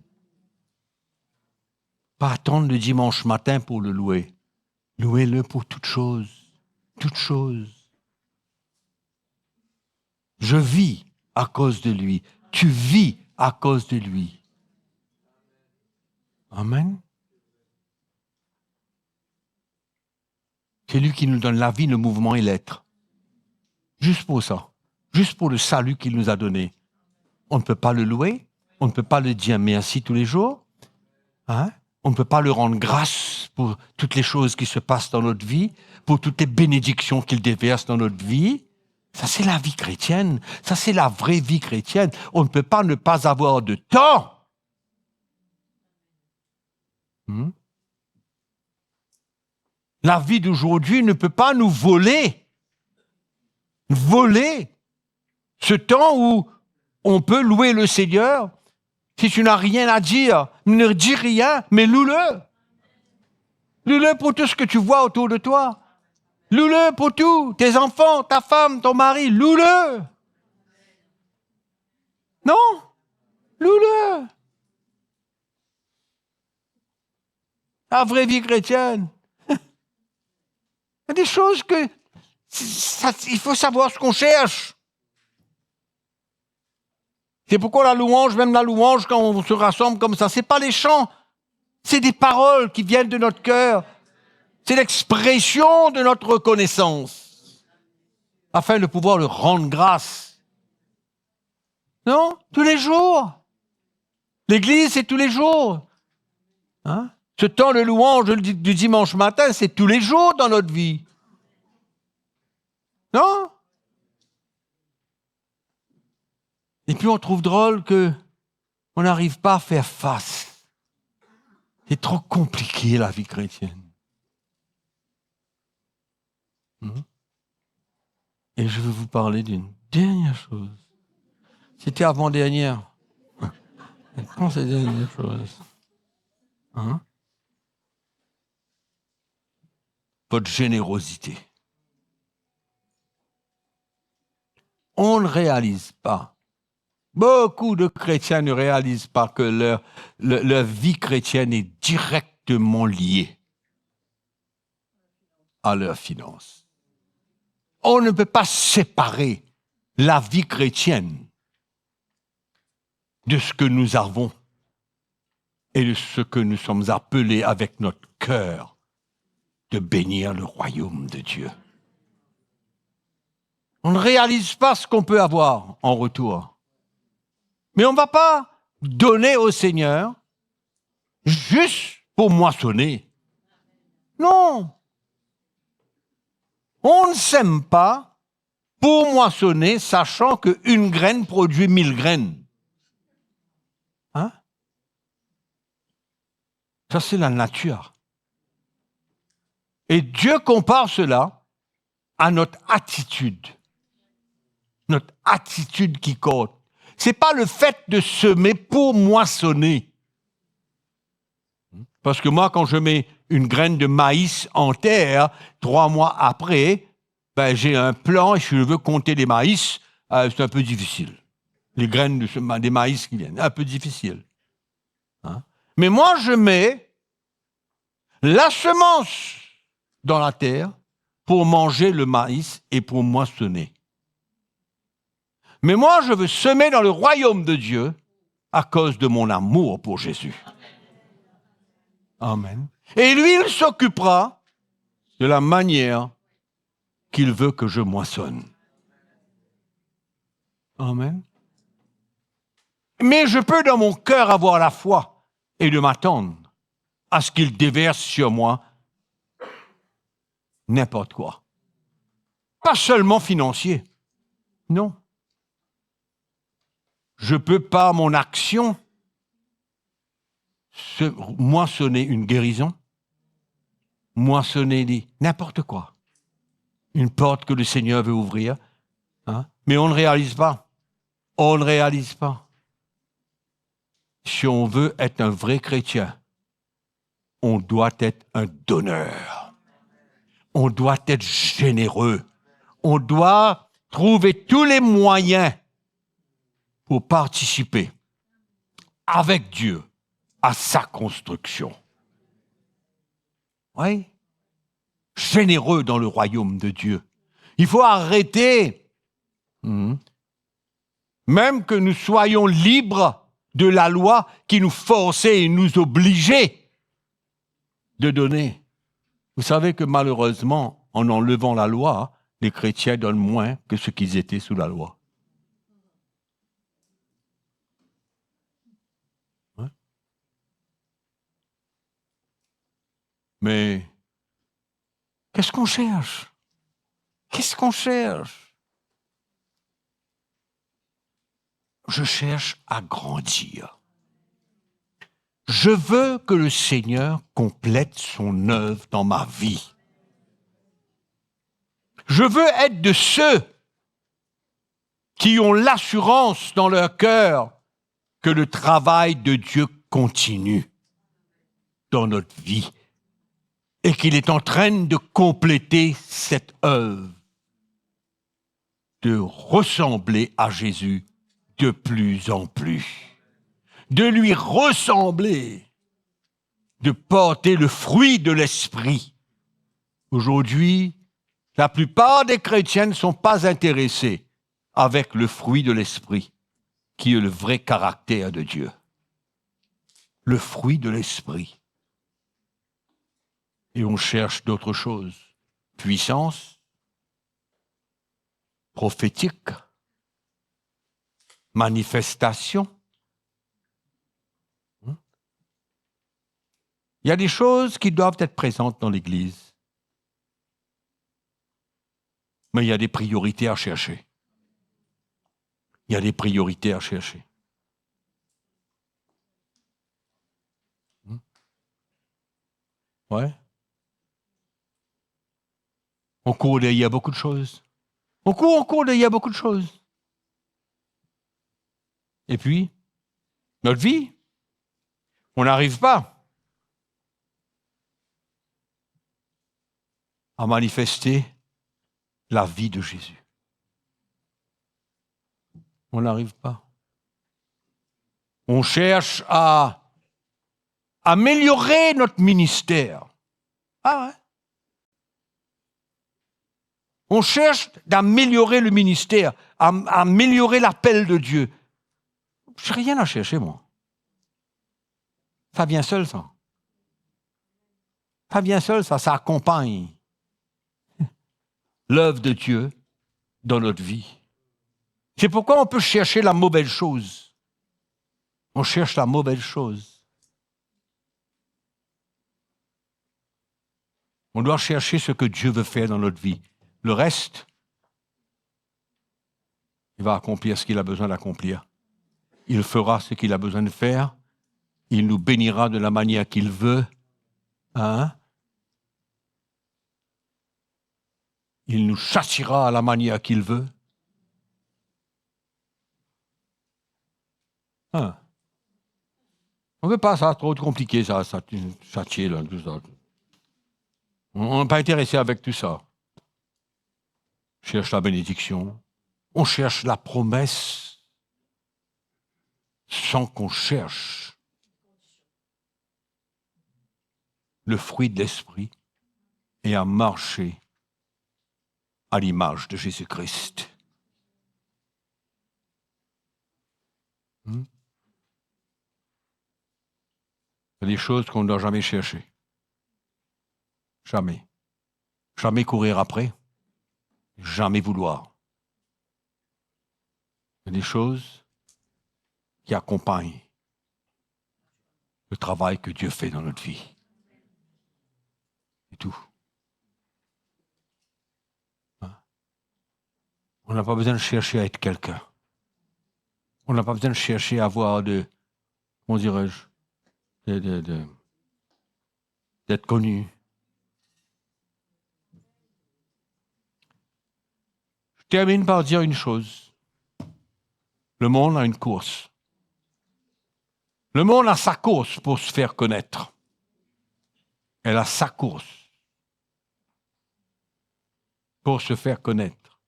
Pas attendre le dimanche matin pour le louer. Louez-le pour toute chose. Toute chose. Je vis à cause de lui. Tu vis à cause de lui. Amen. C'est lui qui nous donne la vie, le mouvement et l'être. Juste pour ça. Juste pour le salut qu'il nous a donné. On ne peut pas le louer. On ne peut pas le dire merci tous les jours. Hein? On ne peut pas le rendre grâce pour toutes les choses qui se passent dans notre vie, pour toutes les bénédictions qu'il déverse dans notre vie. Ça, c'est la vie chrétienne. Ça, c'est la vraie vie chrétienne. On ne peut pas ne pas avoir de temps. La vie d'aujourd'hui ne peut pas nous voler. Voler ce temps où on peut louer le Seigneur. Si tu n'as rien à dire, ne dis rien, mais loue-le. Loue-le pour tout ce que tu vois autour de toi. Loue-le pour tout, tes enfants, ta femme, ton mari, loue-le. Non? Loue-le. La vraie vie chrétienne. Il y a des choses que... il faut savoir ce qu'on cherche. C'est pourquoi la louange, même la louange, quand on se rassemble comme ça, c'est pas les chants, c'est des paroles qui viennent de notre cœur. C'est l'expression de notre reconnaissance, afin de pouvoir le rendre grâce. Non? Tous les jours. L'église, c'est tous les jours. Hein? Ce temps de louange du dimanche matin, c'est tous les jours dans notre vie. Non? Et puis on trouve drôle que on n'arrive pas à faire face. C'est trop compliqué la vie chrétienne. Et je veux vous parler d'une dernière chose. C'était avant-dernière. Je pense que c'est la dernière chose. Hein? Votre générosité. On ne réalise pas. Beaucoup de chrétiens ne réalisent pas que leur vie chrétienne est directement liée à leurs finances. On ne peut pas séparer la vie chrétienne de ce que nous avons et de ce que nous sommes appelés avec notre cœur de bénir le royaume de Dieu. On ne réalise pas ce qu'on peut avoir en retour. Mais on ne va pas donner au Seigneur juste pour moissonner. Non. On ne sème pas pour moissonner, sachant qu'une graine produit 1000 graines. Hein? Ça, c'est la nature. Et Dieu compare cela à notre attitude. Notre attitude qui compte. Ce n'est pas le fait de semer pour moissonner. Parce que moi, quand je mets une graine de maïs en terre, 3 mois après, j'ai un plan et je veux compter les maïs, c'est un peu difficile. Les graines des maïs qui viennent, un peu difficile. Hein? Mais moi, je mets la semence dans la terre pour manger le maïs et pour moissonner. Mais moi, je veux semer dans le royaume de Dieu à cause de mon amour pour Jésus. Amen. Et lui, il s'occupera de la manière qu'il veut que je moissonne. Amen. Mais je peux dans mon cœur avoir la foi et de m'attendre à ce qu'il déverse sur moi n'importe quoi. Pas seulement financier. Non. Je ne peux pas, mon action, moissonner une guérison, moissonner n'importe quoi. Une porte que le Seigneur veut ouvrir. Hein? Mais on ne réalise pas. On ne réalise pas. Si on veut être un vrai chrétien, on doit être un donneur. On doit être généreux. On doit trouver tous les moyens pour participer avec Dieu à sa construction. Oui. Généreux dans le royaume de Dieu. Il faut arrêter, même que nous soyons libres de la loi qui nous forçait et nous obligeait de donner. Vous savez que malheureusement, en enlevant la loi, les chrétiens donnent moins que ce qu'ils étaient sous la loi. Mais qu'est-ce qu'on cherche? Qu'est-ce qu'on cherche? Je cherche à grandir. Je veux que le Seigneur complète son œuvre dans ma vie. Je veux être de ceux qui ont l'assurance dans leur cœur que le travail de Dieu continue dans notre vie. Et qu'il est en train de compléter cette œuvre, de ressembler à Jésus de plus en plus, de lui ressembler, de porter le fruit de l'esprit. Aujourd'hui, la plupart des chrétiens ne sont pas intéressés avec le fruit de l'esprit, qui est le vrai caractère de Dieu. Le fruit de l'esprit. Et on cherche d'autres choses. Puissance, prophétique, manifestation. Il y a des choses qui doivent être présentes dans l'Église. Mais il y a des priorités à chercher. Il y a des priorités à chercher. Ouais. On court derrière beaucoup de choses. On court derrière beaucoup de choses. Et puis, notre vie, on n'arrive pas à manifester la vie de Jésus. On n'arrive pas. On cherche à améliorer notre ministère. Ah ouais. On cherche d'améliorer le ministère, à améliorer l'appel de Dieu. Je n'ai rien à chercher, moi. Ça vient seul, ça. Ça vient seul, ça accompagne l'œuvre de Dieu dans notre vie. C'est pourquoi on peut chercher la mauvaise chose. On cherche la mauvaise chose. On doit chercher ce que Dieu veut faire dans notre vie. Le reste, il va accomplir ce qu'il a besoin d'accomplir. Il fera ce qu'il a besoin de faire. Il nous bénira de la manière qu'il veut. Hein? Il nous châtiera à la manière qu'il veut. Hein? On ne veut pas ça trop compliqué, ça châtier, là, tout ça. On n'est pas intéressé avec tout ça. On cherche la bénédiction. On cherche la promesse sans qu'on cherche le fruit de l'esprit et à marcher à l'image de Jésus-Christ. Il y a des choses qu'on ne doit jamais chercher. Jamais. Jamais courir après. Jamais vouloir. Il y a des choses qui accompagnent le travail que Dieu fait dans notre vie. C'est tout. On n'a pas besoin de chercher à être quelqu'un. On n'a pas besoin de chercher à avoir comment dirais-je, d'être connu. Je termine par dire une chose. Le monde a une course. Le monde a sa course pour se faire connaître. Elle a sa course pour se faire connaître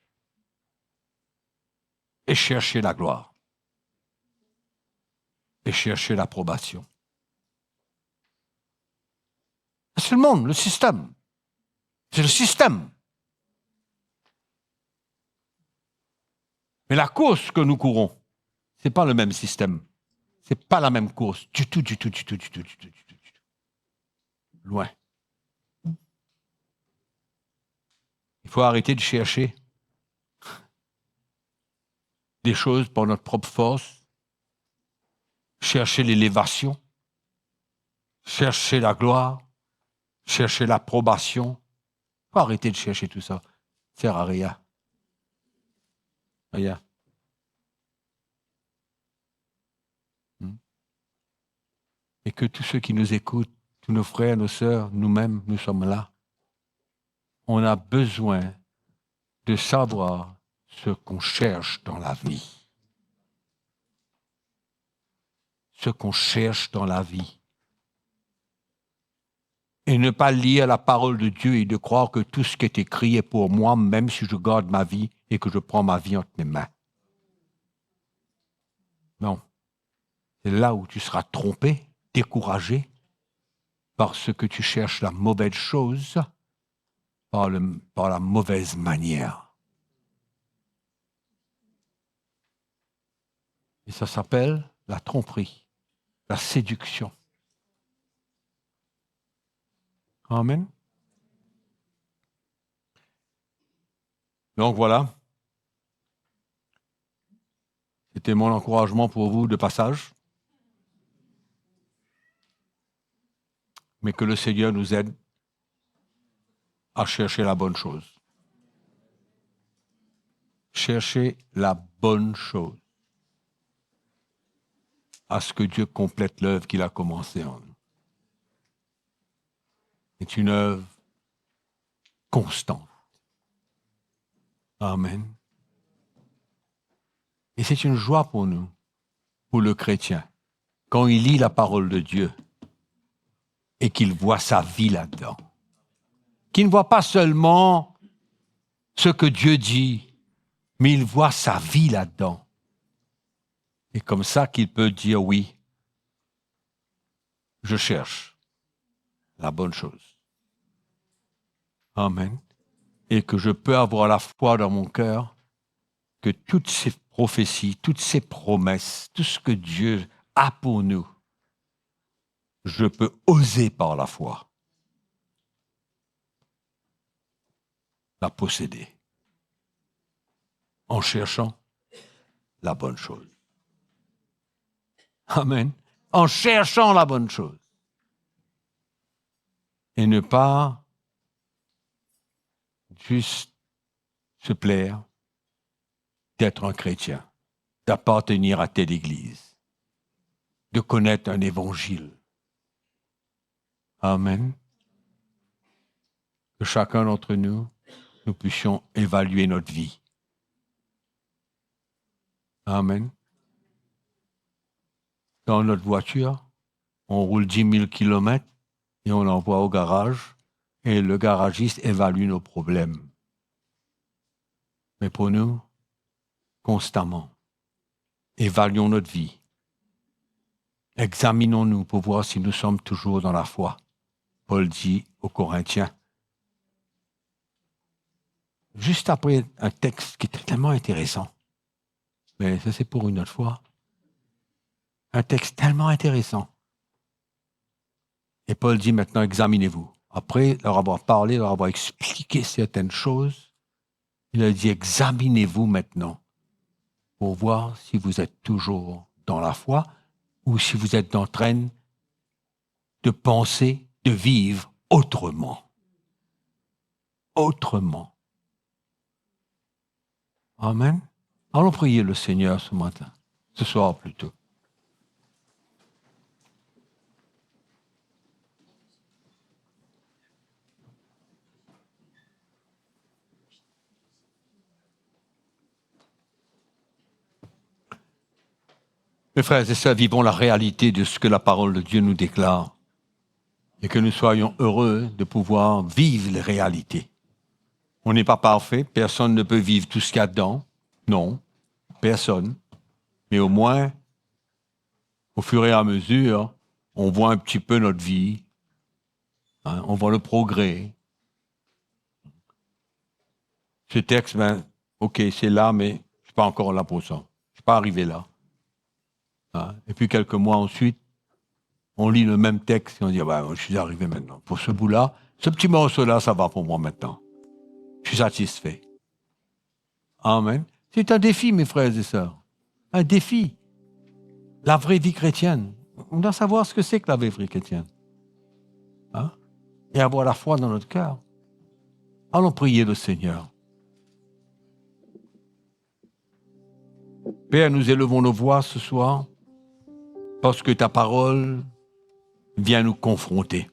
et chercher la gloire et chercher l'approbation. C'est le monde, le système. C'est le système. Mais la course que nous courons, ce n'est pas le même système. Ce n'est pas la même course. Du tout. Loin. Il faut arrêter de chercher des choses par notre propre force, chercher l'élévation, chercher la gloire, chercher l'approbation. Il faut arrêter de chercher tout ça. Ça sert à rien. Rien. Et que tous ceux qui nous écoutent, tous nos frères, nos sœurs, nous-mêmes, nous sommes là. On a besoin de savoir ce qu'on cherche dans la vie. Ce qu'on cherche dans la vie. Et ne pas lire la parole de Dieu et de croire que tout ce qui est écrit est pour moi, même si je garde ma vie et que je prends ma vie entre mes mains. Non. C'est là où tu seras trompé, découragé, parce que tu cherches la mauvaise chose par la mauvaise manière. Et ça s'appelle la tromperie, la séduction. Amen. Donc voilà. C'était mon encouragement pour vous de passage. Mais que le Seigneur nous aide à chercher la bonne chose. Chercher la bonne chose. À ce que Dieu complète l'œuvre qu'il a commencée en nous. C'est une œuvre constante. Amen. Et c'est une joie pour nous, pour le chrétien, quand il lit la parole de Dieu et qu'il voit sa vie là-dedans. Qu'il ne voit pas seulement ce que Dieu dit, mais il voit sa vie là-dedans. Et comme ça qu'il peut dire oui, je cherche la bonne chose. Amen. Et que je peux avoir la foi dans mon cœur que toutes ces prophéties, toutes ces promesses, tout ce que Dieu a pour nous, je peux oser par la foi la posséder en cherchant la bonne chose. Amen. En cherchant la bonne chose. Et ne pas juste se plaire d'être un chrétien, d'appartenir à telle église, de connaître un évangile. Amen. Que chacun d'entre nous, nous puissions évaluer notre vie. Amen. Dans notre voiture, on roule 10 000 kilomètres et on l'envoie au garage et le garagiste évalue nos problèmes. Mais pour nous, constamment, évaluons notre vie. Examinons-nous pour voir si nous sommes toujours dans la foi. Paul dit aux Corinthiens. Juste après un texte qui est tellement intéressant. Mais ça, c'est pour une autre fois. Un texte tellement intéressant. Et Paul dit maintenant, examinez-vous. Après leur avoir parlé, leur avoir expliqué certaines choses, il a dit, examinez-vous maintenant pour voir si vous êtes toujours dans la foi ou si vous êtes en train de penser, de vivre autrement. Autrement. Amen. Allons prier le Seigneur ce matin, ce soir plutôt. Mes frères et sœurs, vivons la réalité de ce que la parole de Dieu nous déclare et que nous soyons heureux de pouvoir vivre les réalités. On n'est pas parfait, personne ne peut vivre tout ce qu'il y a dedans. Non, personne. Mais au moins, au fur et à mesure, on voit un petit peu notre vie, hein, on voit le progrès. Ce texte, ok, c'est là, mais je ne suis pas encore là pour ça. Je ne suis pas arrivé là. Hein. Et puis quelques mois ensuite, on lit le même texte et on dit, je suis arrivé maintenant. Pour ce bout-là, ce petit morceau-là, ça va pour moi maintenant. Je suis satisfait. Amen. C'est un défi, mes frères et sœurs. Un défi. La vraie vie chrétienne. On doit savoir ce que c'est que la vraie vie chrétienne. Hein? Et avoir la foi dans notre cœur. Allons prier le Seigneur. Père, nous élevons nos voix ce soir parce que ta parole vient nous confronter.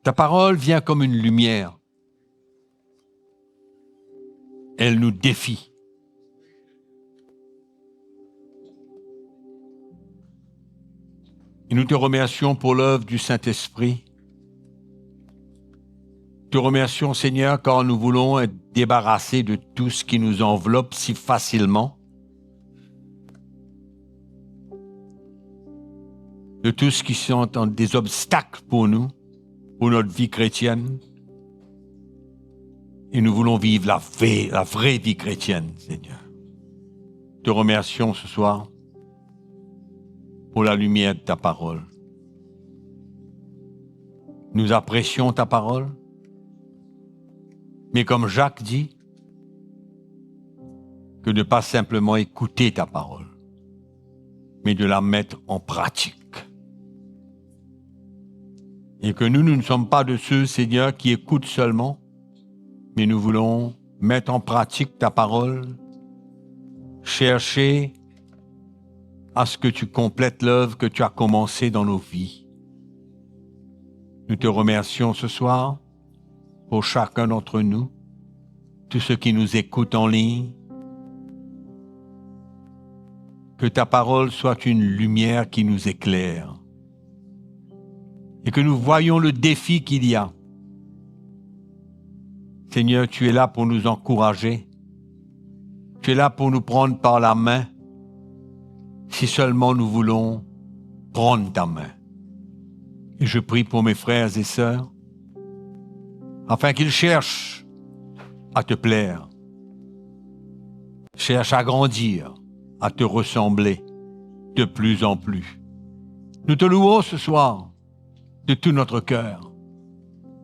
Ta parole vient comme une lumière. Elle nous défie. Et nous te remercions pour l'œuvre du Saint-Esprit Te remercions, Seigneur, car nous voulons être débarrassés de tout ce qui nous enveloppe si facilement, de tout ce qui sont des obstacles pour nous, pour notre vie chrétienne. Et nous voulons vivre la vraie vie chrétienne, Seigneur. Te remercions ce soir pour la lumière de ta parole. Nous apprécions ta parole, mais comme Jacques dit, que de ne pas simplement écouter ta parole, mais de la mettre en pratique. Et que nous ne sommes pas de ceux, Seigneur, qui écoutent seulement, mais nous voulons mettre en pratique ta parole, chercher à ce que tu complètes l'œuvre que tu as commencée dans nos vies. Nous te remercions ce soir pour chacun d'entre nous, tous ceux qui nous écoutent en ligne. Que ta parole soit une lumière qui nous éclaire et que nous voyions le défi qu'il y a. Seigneur, tu es là pour nous encourager. Tu es là pour nous prendre par la main, si seulement nous voulons prendre ta main. Et je prie pour mes frères et sœurs, afin qu'ils cherchent à te plaire, cherchent à grandir, à te ressembler de plus en plus. Nous te louons ce soir de tout notre cœur.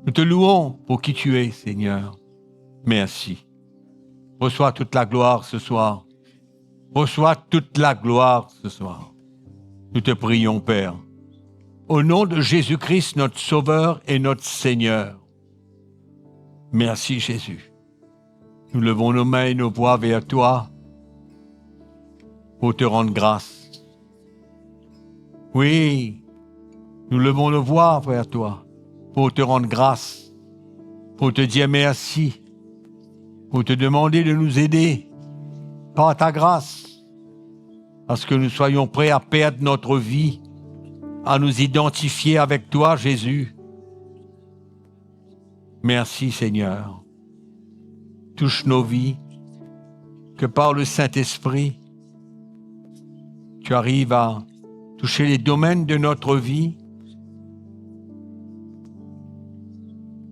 Nous te louons pour qui tu es, Seigneur. Merci. Reçois toute la gloire ce soir. Reçois toute la gloire ce soir. Nous te prions, Père. Au nom de Jésus-Christ, notre Sauveur et notre Seigneur. Merci, Jésus. Nous levons nos mains et nos voix vers toi pour te rendre grâce. Oui, nous levons nos voix vers toi pour te rendre grâce, pour te dire merci, pour te demander de nous aider par ta grâce, parce que nous soyons prêts à perdre notre vie, à nous identifier avec toi, Jésus. Merci, Seigneur. Touche nos vies, que par le Saint-Esprit, tu arrives à toucher les domaines de notre vie,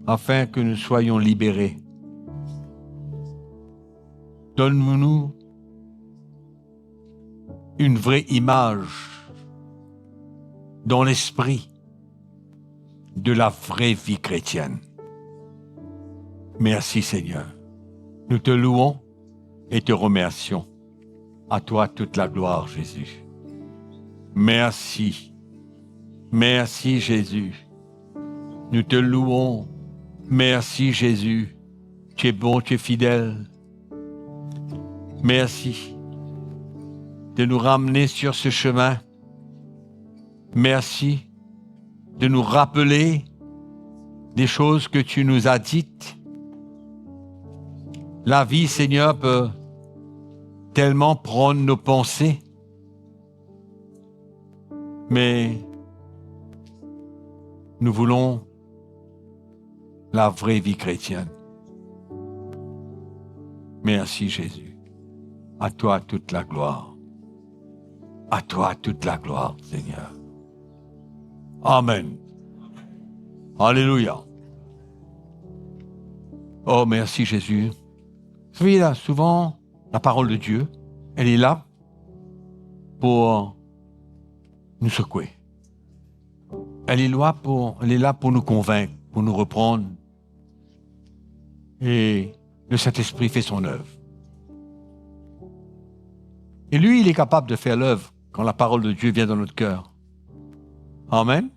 afin que nous soyons libérés. Donne-nous une vraie image dans l'esprit de la vraie vie chrétienne. Merci, Seigneur. Nous te louons et te remercions. À toi toute la gloire, Jésus. Merci. Merci, Jésus. Nous te louons. Merci, Jésus. Tu es bon, tu es fidèle. Merci de nous ramener sur ce chemin. Merci de nous rappeler des choses que tu nous as dites. La vie, Seigneur, peut tellement prendre nos pensées, mais nous voulons la vraie vie chrétienne. Merci, Jésus. À toi toute la gloire. À toi toute la gloire, Seigneur. Amen. Alléluia. Oh, merci, Jésus. Vous savez, là, souvent, la parole de Dieu, elle est là pour nous secouer. Elle est là pour nous convaincre, pour nous reprendre. Et le Saint-Esprit fait son œuvre. Et lui, il est capable de faire l'œuvre quand la parole de Dieu vient dans notre cœur. Amen.